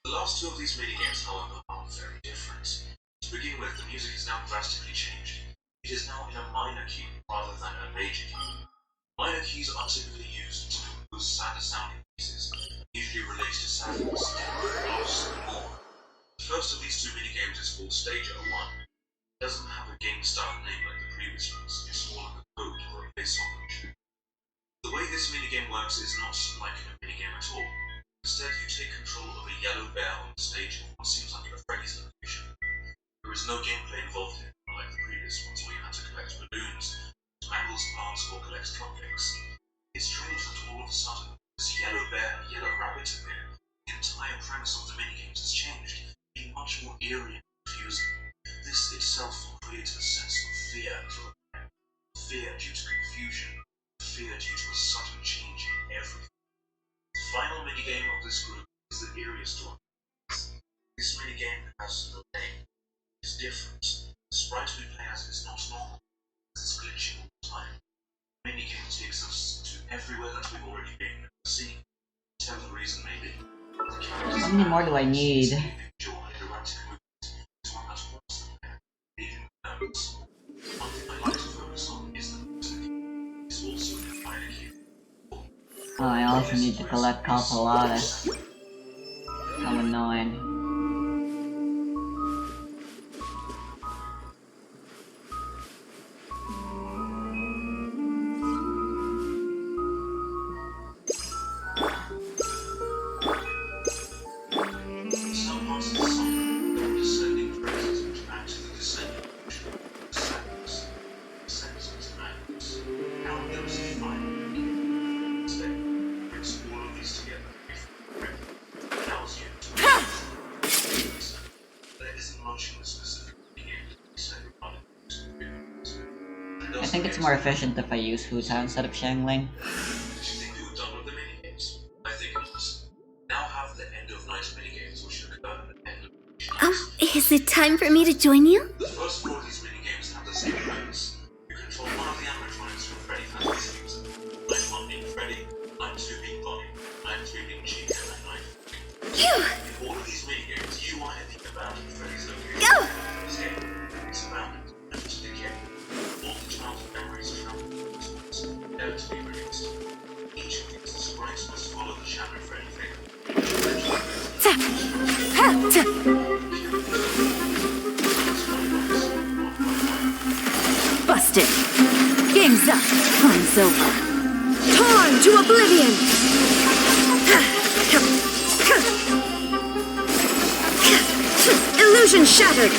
The last two of these minigames, however, are very different. To begin with, the music is now drastically changed. It is now in a minor key rather than a major key. Minor keys are typically used to compose sadder sounding pieces, usually related to sadness, loss, and more. The first of these two minigames is called Stage 01. It doesn't have a game-style name like the previous ones, it's more like a code or a placeholder. The way this minigame works is not like a minigame at all. Instead, you take control of a yellow bear on the stage in what seems like a Freddy's location. There is no gameplay involved here, unlike the previous ones where you had to collect balloons, mangles plants, or collect cupcakes. It's strange that all of a sudden, this yellow bear and yellow rabbit appear. The entire premise of the minigames has changed, being much more eerie and confusing. This itself creates a sense of fear for the player. Fear due to confusion, fear due to a sudden change in everything. The final minigame of this group is the eeriest one. This minigame has no name. It's different. The sprite we play as is not normal. It's glitching all the time. The minigame takes us to everywhere that we've already been and seen. Whatever the reason may be. The characters How many more do I need? enjoy interacting with it. It's one that haunts the player, leaving notes. One thing I like to focus on is the music. It's also a minor key. Oh, I also need to collect Copalata. How annoying. Some parts of the song have descending phrases which add to the descending motion. Sadness, senses, madness. How those define meaning. Instead, brings all of these together before it allows you to there isn't much in the specific meaning to say about it. I think it's more efficient if I use Huta instead of Xiangling. Did you think we were done with the minigames? I think it was. Now have the end of night minigames, which occur at the end of each night. Oh, is it time for me to join you? The first four of these minigames have the same premise. You control one of the animatronics from Freddy Fazbear's games. Night 1 being Freddy, Night 2 being Bonnie, Night 3 being Chica, and Night 4 being... In all of these minigames, you are in the abandoned Freddy's location. Go! This game is abandoned and to decay. All the childhood memories travel towards, never to be released. Each of these sprites must follow the Shadow Freddy figure. Busted. Game's up. Fun's over. Torn to oblivion. Illusion shattered.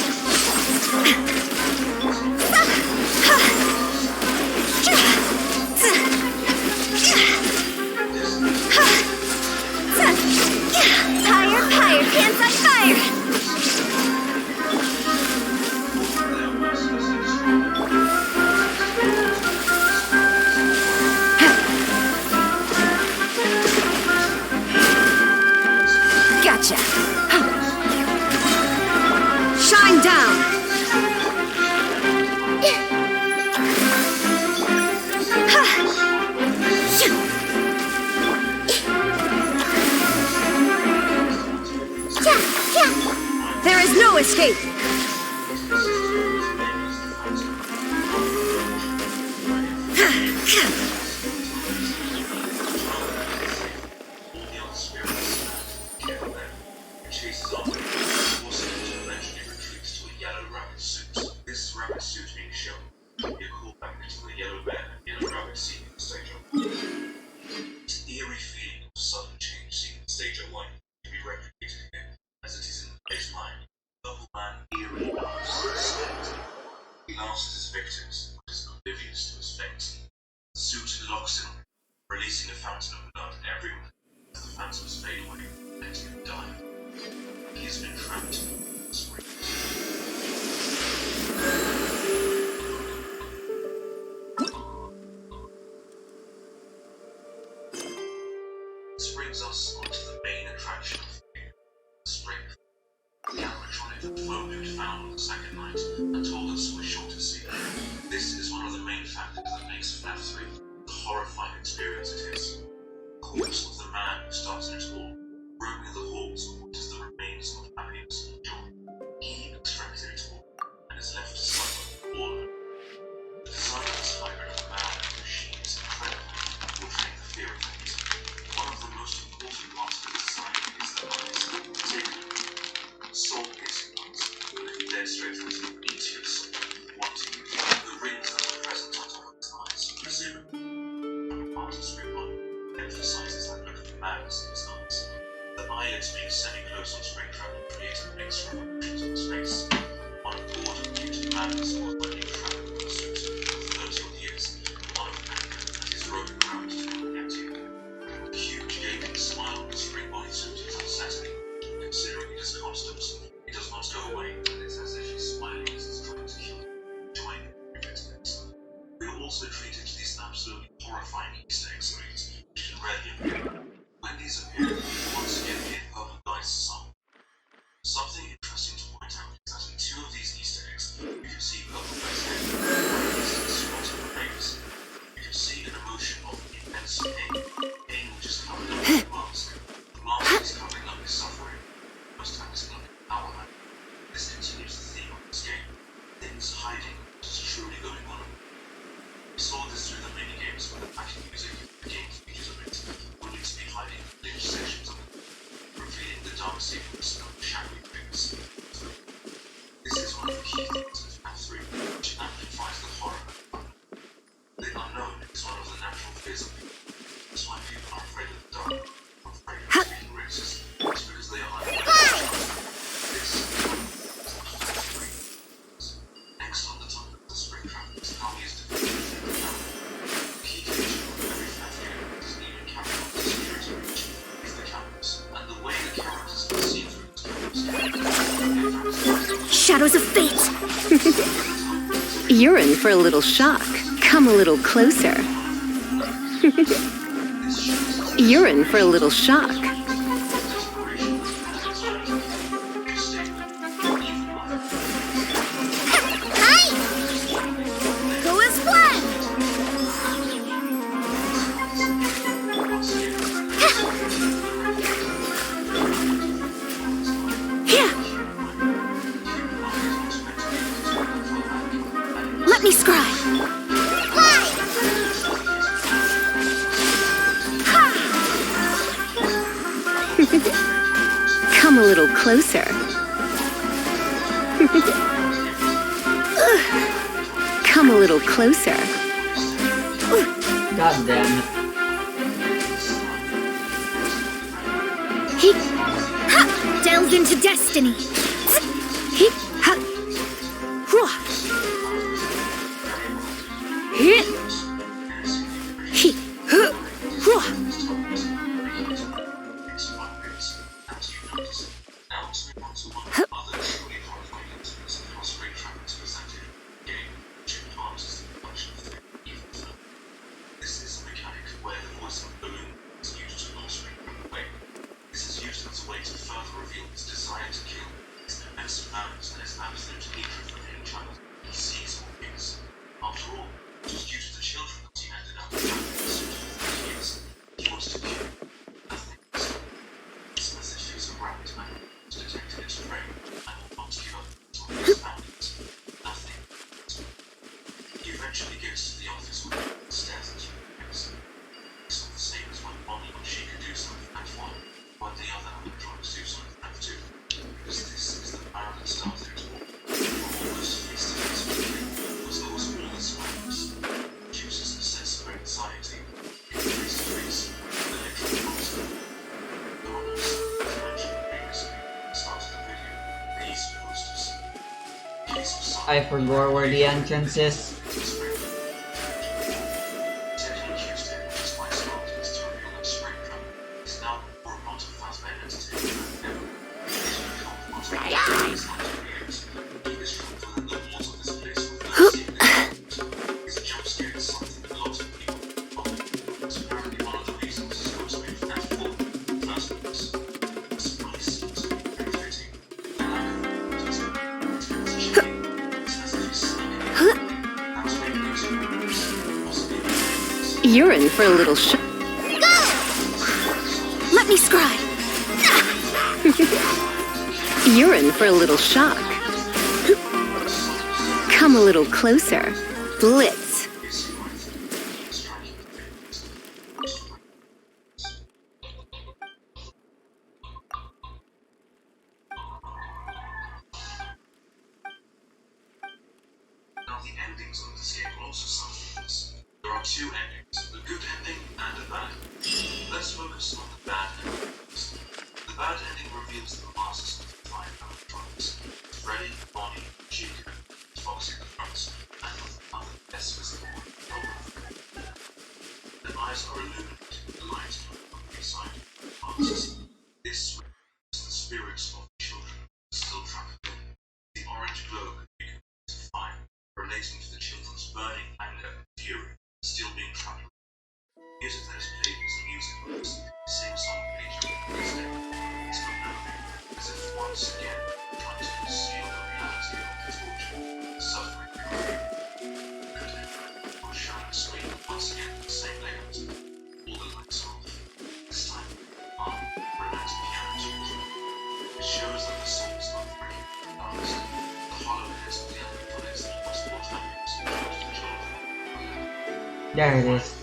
Fire, pants on fire! Gotcha. Shine down. There is no escape. All the other spirits care of them. It chases after them, forcing them to eventually retreat to a yellow rabbit suit. This rabbit suit being shown will be a callback to the yellow bear and yellow rabbit scene in Stage of. This eerie feeling of sudden change seen in Stage of 1 can be replicated here, as it is in the player's mind. Double man eerie laughs. He laughs at his victims, but is oblivious to his fate. The suit locks him, releasing a fountain of blood everywhere as the phantoms fade away, letting him die. He has been trapped in the springs. This brings us onto the main attraction of the game, the spring. The animatronic that Foam had found on the second night and told us we're sure to see. This is one of the main factors that makes FNAF 3 the horrifying experience it is. The corpse of the man who started it all, roaming the halls of what is the remains of happiness and joy. He extracted it all and is left to suffer all alone. The design of this hybrid of man and machine is incredible, portraying the fear of it. One of the most important parts of the design is the eyes, particularly soul-piercing ones, looking dead straight into each of your soul, wanting you. The rings that are present on top of his eyes, presumably. Part of Spring 1 emphasizes that look of madness in his eyes. The eyelids being semi-closed on Springtrap create a mix of emotions in his face. One broad and muted madness caused by being trapped in the suit for 30-odd years, one of anger that is roaming around to get you. The huge gaping smile on the spring bodysuit is unsettling. Considering it is constant, it does not go away, and it's as if he's smiling as he's trying to kill you, join you next. We are also treated to these absolutely horrifying Easter egg screens, which can rarely appear. When these appear, once again the Purple Dice song. Something interesting to point out is that in two of these Easter eggs, you can see Purple Dice head, and this is spotted remains. You can see an emotion of immense pain, pain which is covered up with a mask. The mask is covering up his suffering, almost acting like a power line. This continues the theme of this game. Things hiding what is truly going on. We saw this through the mini-games with the backing music, the game features of it. fears of people. That's why people are afraid of the dark. Are afraid of taking risks. It's because they are unaware. This is the next on the top of the spring trap is how he is defeated in the camera. The key feature of every flat game doesn't even carry out the security breach is the cameras, and the way the characters can see through those cameras. Shadows of fate! You're in for a little shock. Come a little closer. You're in for a little shock. Hi! Go as planned! Here! Let me scry. Come a little closer. Come a little closer. God damn it. He, Delve into destiny. he, ha, hua. He, he, huh, hua. This is a mechanic where the voice of the balloon is used to illustrate the way. This is used as a way to further reveal his desire to kill, his immense madness, and his absolute hatred for any child he sees or hears. After all, it was due to the children that he ended up with for 30 years. He wants to kill nothing. This message is a rabbit man who detected its prey and will not give up until he has found it. Nothing. He eventually gets to the office where he stares at you. It's not the same as when Bonnie or she could do something at one, but the other electronics do something at two. Because this is the power that started it all. Almost face to face with you was cause of all this madness. Produces a sense of anxiety. Face to face with electronics. The honors that mentioned previously started the video. These posters. Case of I forgot where the entrance is. You're in for a little shock. Let me scry. You're in for a little shock. Come a little closer. Blitz. Now the endings of this game will also sum things. There are two endings, a good ending and a bad. Let's focus on the bad ending. The bad ending reveals the masks of the five electronics. Freddy, Bonnie, Chica, Foxy the Fronts, and other less visible program. The eyes are illuminated with the light from the inside of the masks. This is the spirits of the children still trapped within. The orange glow can be compared to fire, relating to the children's burning anger and fury, still being trapped. Music that is played is the music box, the same song featured in this day. It's not melody, as if once again trying to conceal the reality of the torture, the suffering, the crying. Good and or shining screen once again the same layout. All the lights are off. This time, relaxed piano tunes. It shows that the song is not breaking the darkness. The hollow heads of the electronics and possible timings to the children. There it is.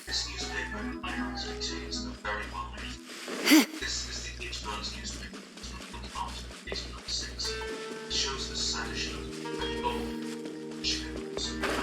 This newspaper contains a very well-made. This is the H. Burns newspaper from the art of 1896. It shows the savage look and bold Chicago's.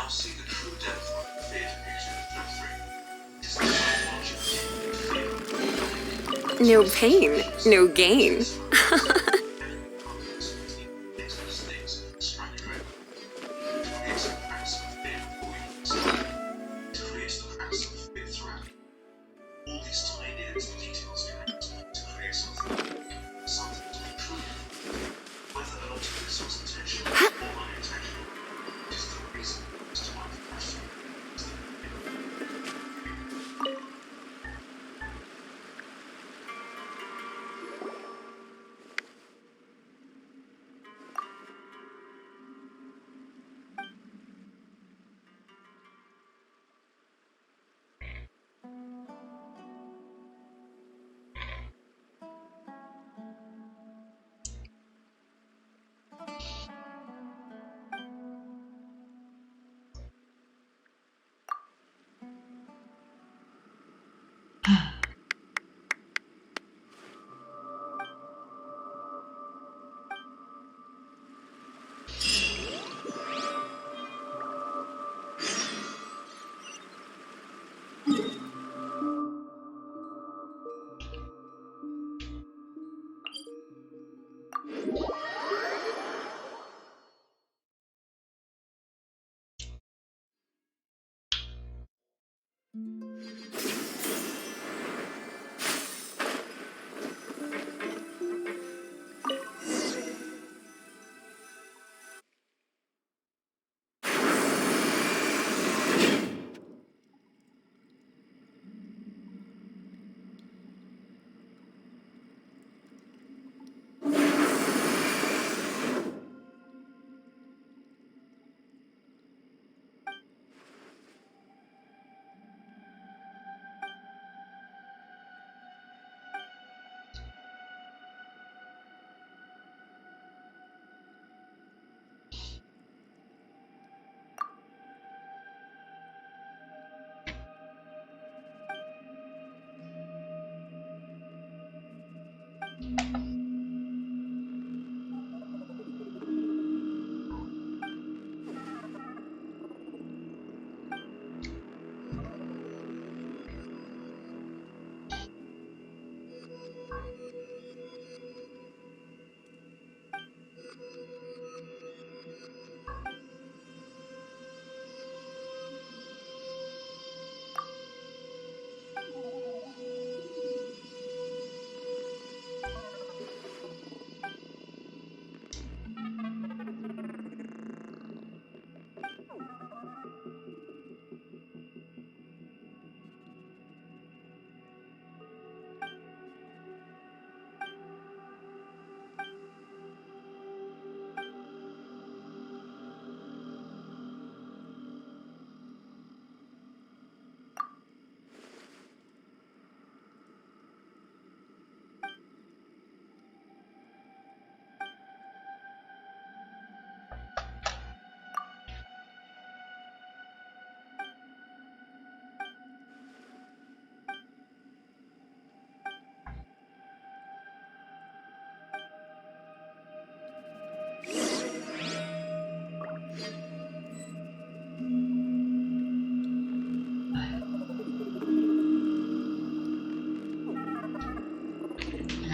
now see the true depth of the fear connection of Fear. No pain, no gain. All these tiny little details connect to create something to be true. Whether or not this was intentional or unintentional is the reason as to why the question is the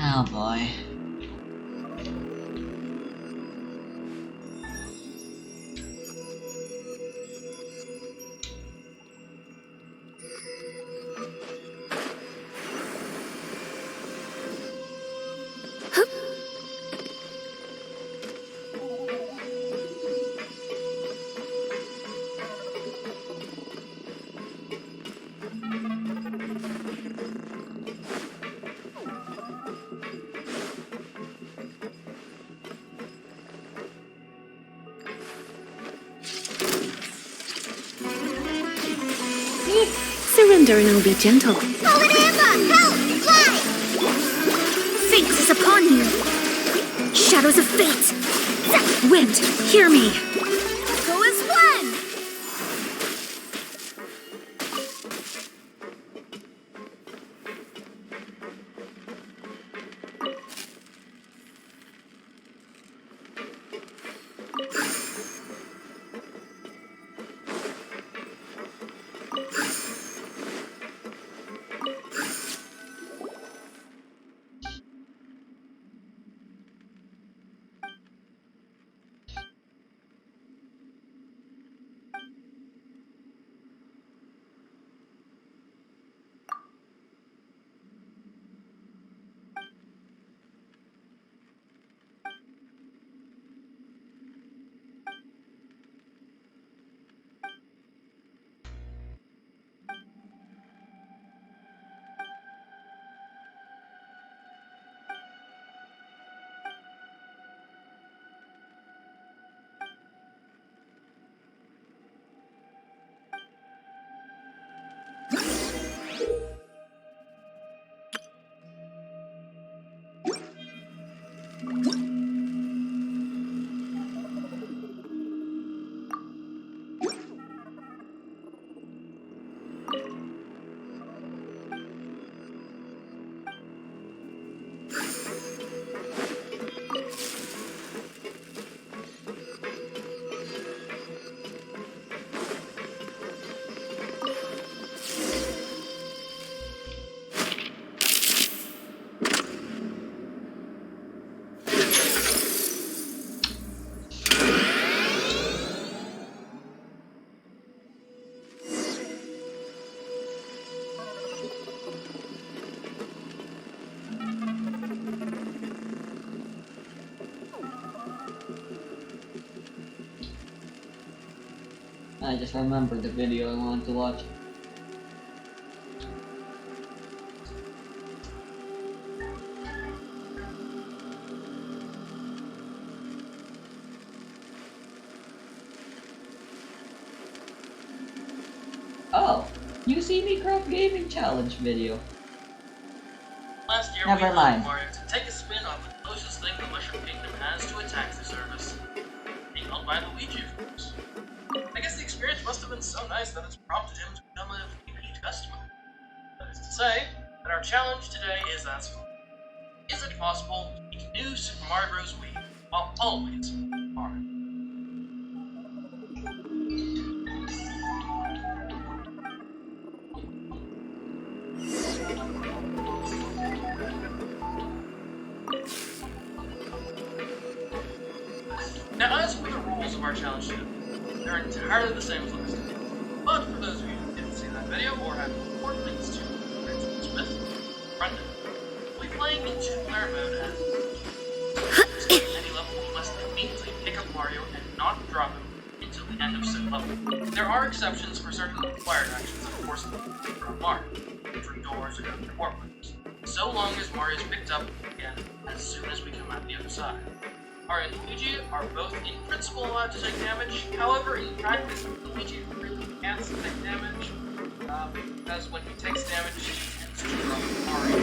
Oh boy. Surrender and I'll be gentle. Polyampa, help! Fly! Fate is upon you. Shadows of fate. Wind, hear me. Go as one! I just remembered the video I wanted to watch. Oh, you see me Craft Gaming Challenge video. Last year Never we mind. allowed Mario to take a spin on the closest thing the Mushroom Kingdom has to a taxi service. Being held by Luigi, of course. I guess the experience must have been so nice that it's prompted him to become a repeat customer. That is to say, that our challenge today is as follows. Is it possible to make new Super Mario Bros. Wii while always Mario? Now, as for the rules of our challenge today, they're entirely the same as last time. But for those of you who didn't see that video or have more links to experience with Brenda, we'll be playing in two-player mode as any level we must immediately pick up Mario and not drop him until the end of said level. There are exceptions for certain required actions, of course, from Mario, for doors or other warp rooms, so long as Mario is picked up again as soon as we come out the other side. Mario and Luigi are both in principle allowed to take damage, however, in practice, Luigi really can't take damage, because when he takes damage, he tends to drop Mario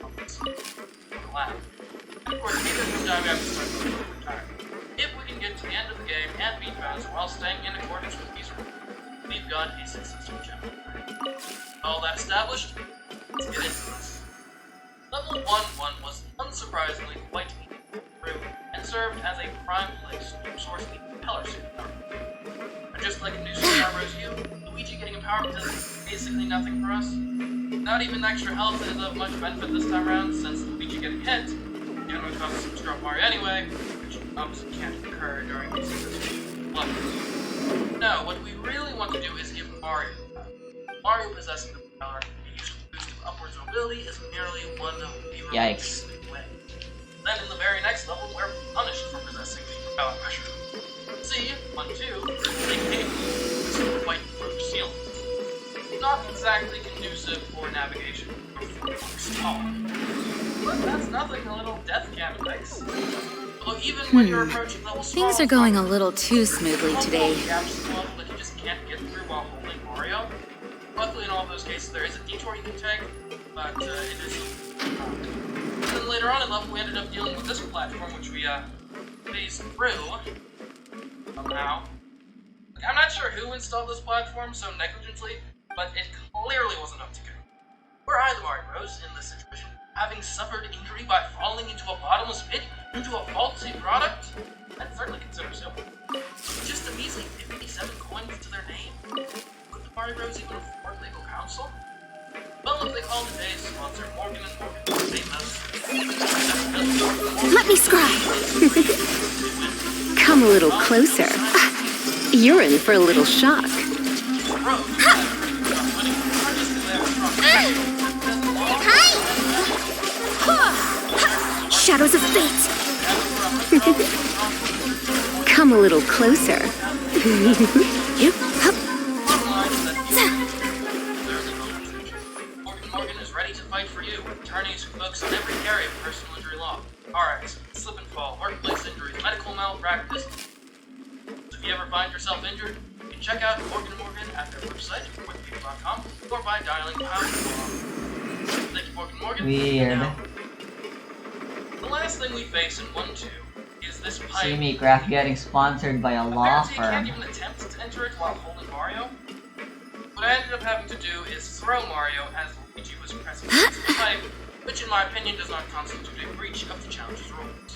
on the lap. And of course, neither of them die after starting to retire. If we can get to the end of the game and beat Bowser while staying in accordance with these rules, we've got a successful challenge. All that established, let's get into this. Level 1-1 was unsurprisingly quite easy through and served as a prime place to source the Propeller Suit power. And just like a new Super Mario Bros. U, Luigi getting a power is basically nothing for us. Not even extra health is of much benefit this time around, since Luigi getting hit, even when it comes to drop Mario anyway, which obviously can't occur during these levels. No, what we really want to do is give Mario power. Mario possessing the Propeller and using the boost of upwards mobility is merely one of the Yikes. way. Then in the very next level, we're punished for possessing the Propeller Mushroom. See, 1-2, they came with quite approach ceilings. Not exactly conducive for navigation or for blocks tall. But that's nothing a little death cam makes. Although even when you're approaching level Things are going a little too smoothly today. Gaps in the level that you just can't get through while holding Mario. Luckily, in all those cases, there is a detour you can take, but it is. And then later on in level, we ended up dealing with this platform, which we phased through somehow. Like, I'm not sure who installed this platform so negligently, but it clearly wasn't up to go. Were I the Mario Bros. In this situation, having suffered injury by falling into a bottomless pit due to a faulty product, I'd certainly consider so. Just a measly 57 coins to their name? Could the Mario Bros. Even afford legal counsel? Well, if they call today's sponsor Morgan & Morgan, they must. Let me scribe. Come a little closer. You're in for a little shock. Shadows of fate. Come a little closer. Yep. Morgan is ready to fight for you with attorneys who focus on every area of personal injury law. Alright, slip and fall, workplace injuries, medical malpractice. So if you ever find yourself injured, you can check out Morgan & Morgan at their website, quickpeople.com, or by dialing pound. Thank you, Morgan & Morgan. Weird. Now, the last thing we face in 1-2 is this pipe. See me Craft getting sponsored by a law Apparently, you can't firm. even attempt to enter it while holding Mario. What I ended up having to do is throw Mario as Luigi was pressing against the pipe, which in my opinion does not constitute a breach of the challenge's rules.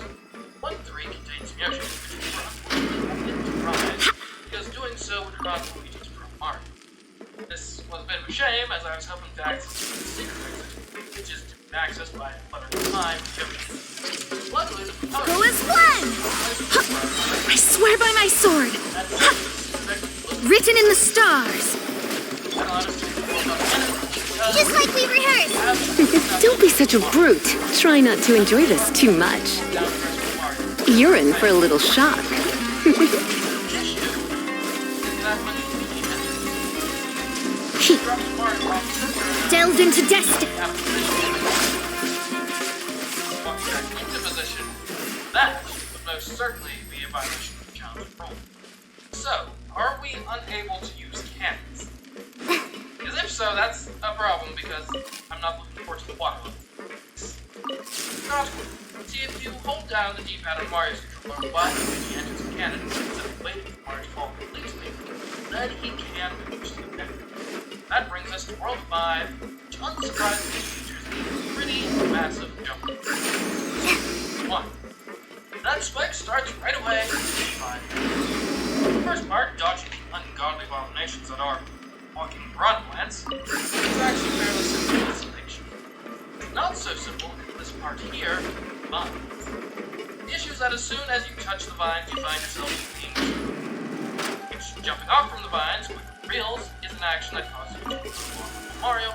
1-3 contains Yoshi, which we were unfortunately unable to prize, because doing so would cause Luigi to drop Mario. This was a bit of a shame, as I was hoping to access the secret exit, which is to be accessed by a flutter of time, Yoshi. Luckily, the propeller... Who is one? I swear by my sword. Written in the stars. Just like we rehearsed. Don't be such a brute. Try not to enjoy this too much. You're in for a little shock. That Delve into destiny. Have position. Once you're into position, that would most certainly be a violation of the challenge rule. So, are we unable to use cannons? Because if so, that's a problem because I'm not looking forward to the water level. Not good. See, if you hold down the D-pad on Mario's controller while Luigi enters a cannon, instead of waiting for Mario to fall completely, then he can push the cannon. That brings us to World 5, which unsurprisingly features a pretty massive jump. 1. That spike starts right away in D5. The first part, dodging the ungodly abominations that are walking broad plants, is actually fairly simple installation. Not so simple in this part here, vines. The issue is that as soon as you touch the vines, you find yourself being jumping off from the vines with reels is an action that causes you to walk with Mario,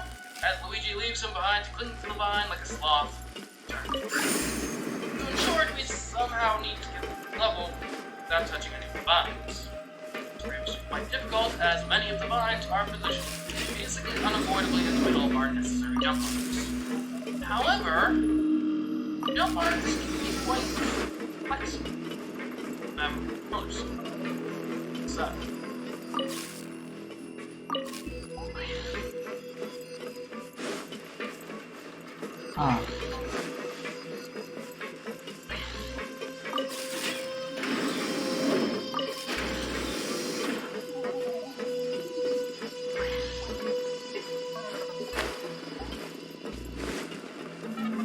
as Luigi leaves him behind to cling to the vine like a sloth. So in short, we somehow need to get to the level without touching any of the vines. It's quite difficult, as many of the vines are positioned basically unavoidably in the middle of our necessary jump marks. However, jump marks can be quite flexible. So, Ah.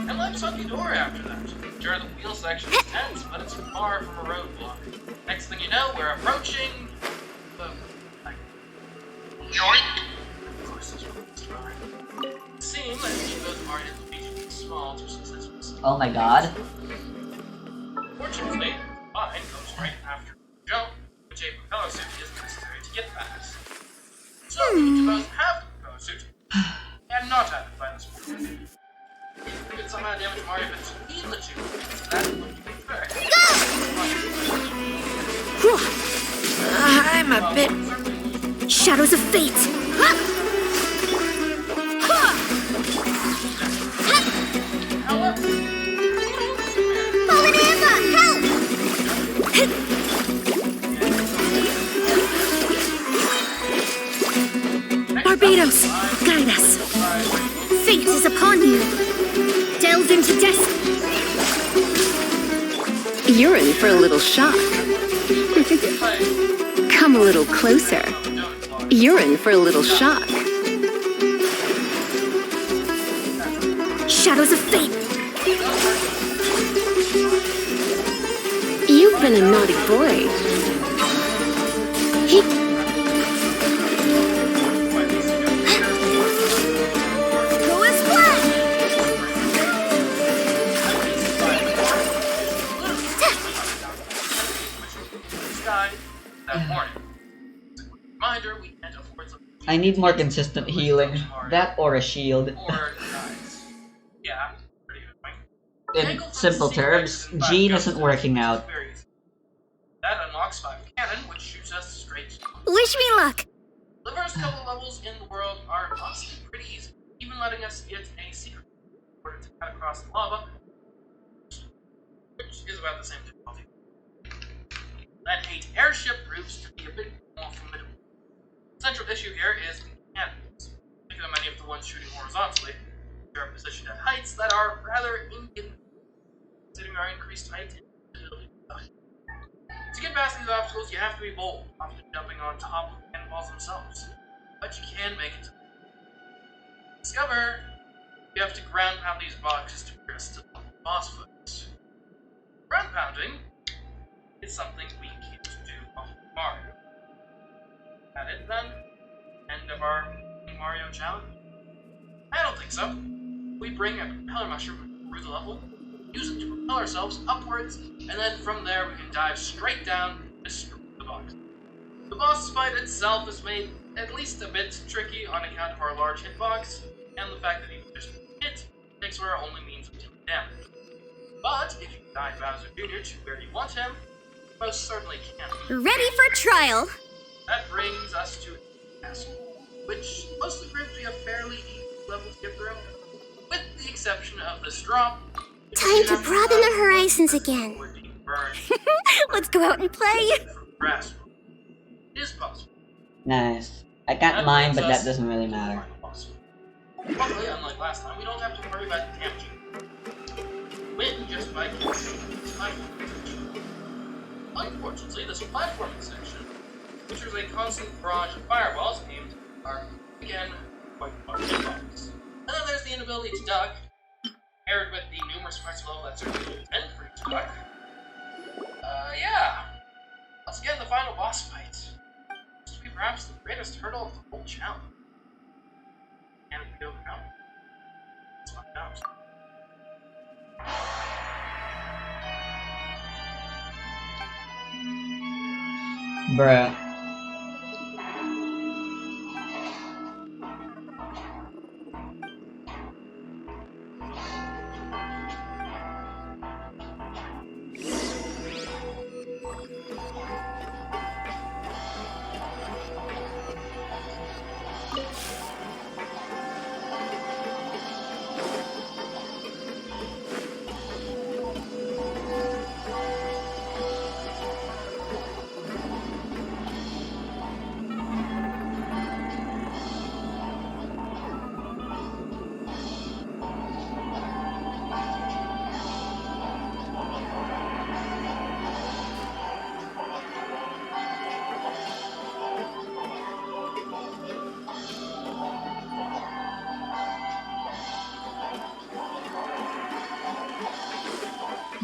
and let's open the door after that. Sure, the wheel section is tense, but it's far from a roadblock. Next thing you know, we're approaching the... Yoink! Of course, this one's fine. Seem that each of those Mario and Luigi too small to successfully... Oh my god. Fortunately, mine comes right after the jump, which a propeller suit is necessary to get past. So, each of us have the propeller suit, and not have it by this point. We could somehow damage Mario between the two, so that would be correct. I'm a bit... Shadows of Fate. However, Fallen Amber, help! Barbados, guide us. Fate is upon you. Delve into destiny. You're in for a little shock. Come a little closer. You're in for a little shock. Shadows of Fate. You've been a naughty boy. Go as planned! that morning. Reminder, we can't afford some... I need more consistent healing. That or a shield. Or dies. Yeah, pretty good point. In simple terms, Gene isn't working out. That unlocks 5 cannon, which shoots us straight to Wish me luck! the first couple levels in the world are honestly pretty easy, even letting us get a secret in order to cut across the lava, which is about the same difficulty. Then 8 airship proves to be a bit more formidable. The central issue here is the cannons. Particularly many of the ones shooting horizontally, they are positioned at heights that are rather inconvenient, considering our increased height and ability to die. To get past these obstacles, you have to be bold, often jumping on top of the cannonballs themselves. But you can make it to discover you have to ground pound these boxes to progress to the boss fights. Ground pounding is something we can't do off of Mario. That it then? End of our Mario challenge? I don't think so. We bring a propeller mushroom through the level, use it to propel ourselves upwards, and then from there we can dive straight down and destroy the box. The boss fight itself is made at least a bit tricky on account of our large hitbox, and the fact that even just hit takes away our only means of dealing damage. But if you can guide Bowser Jr. to where you want him, you most certainly can. Ready for trial! That brings us to the castle, which mostly proved to be a fairly easy level to get through, with the exception of this drop. Time to broaden the horizons again. We're being burned Let's go out and play. from grass. It is possible. Nice. I can't mine, but that doesn't really matter. Luckily, unlike last time, we don't have to worry about the damaging. Win just by killing this platform. Unfortunately, this platforming section features a constant barrage of fireballs aimed at our, again, quite large inbox. And then there's the inability to duck, paired with the numerous parts below that certainly intend for you to duck. Yeah. Once again, the final boss fight. This to be perhaps the greatest hurdle of the whole challenge. Can it be overcome? Let's find out. Bruh.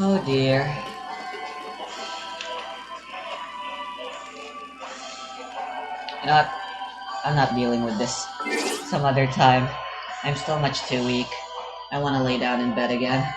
Oh dear. You know what? I'm not dealing with this some other time. I'm still much too weak. I want to lay down in bed again.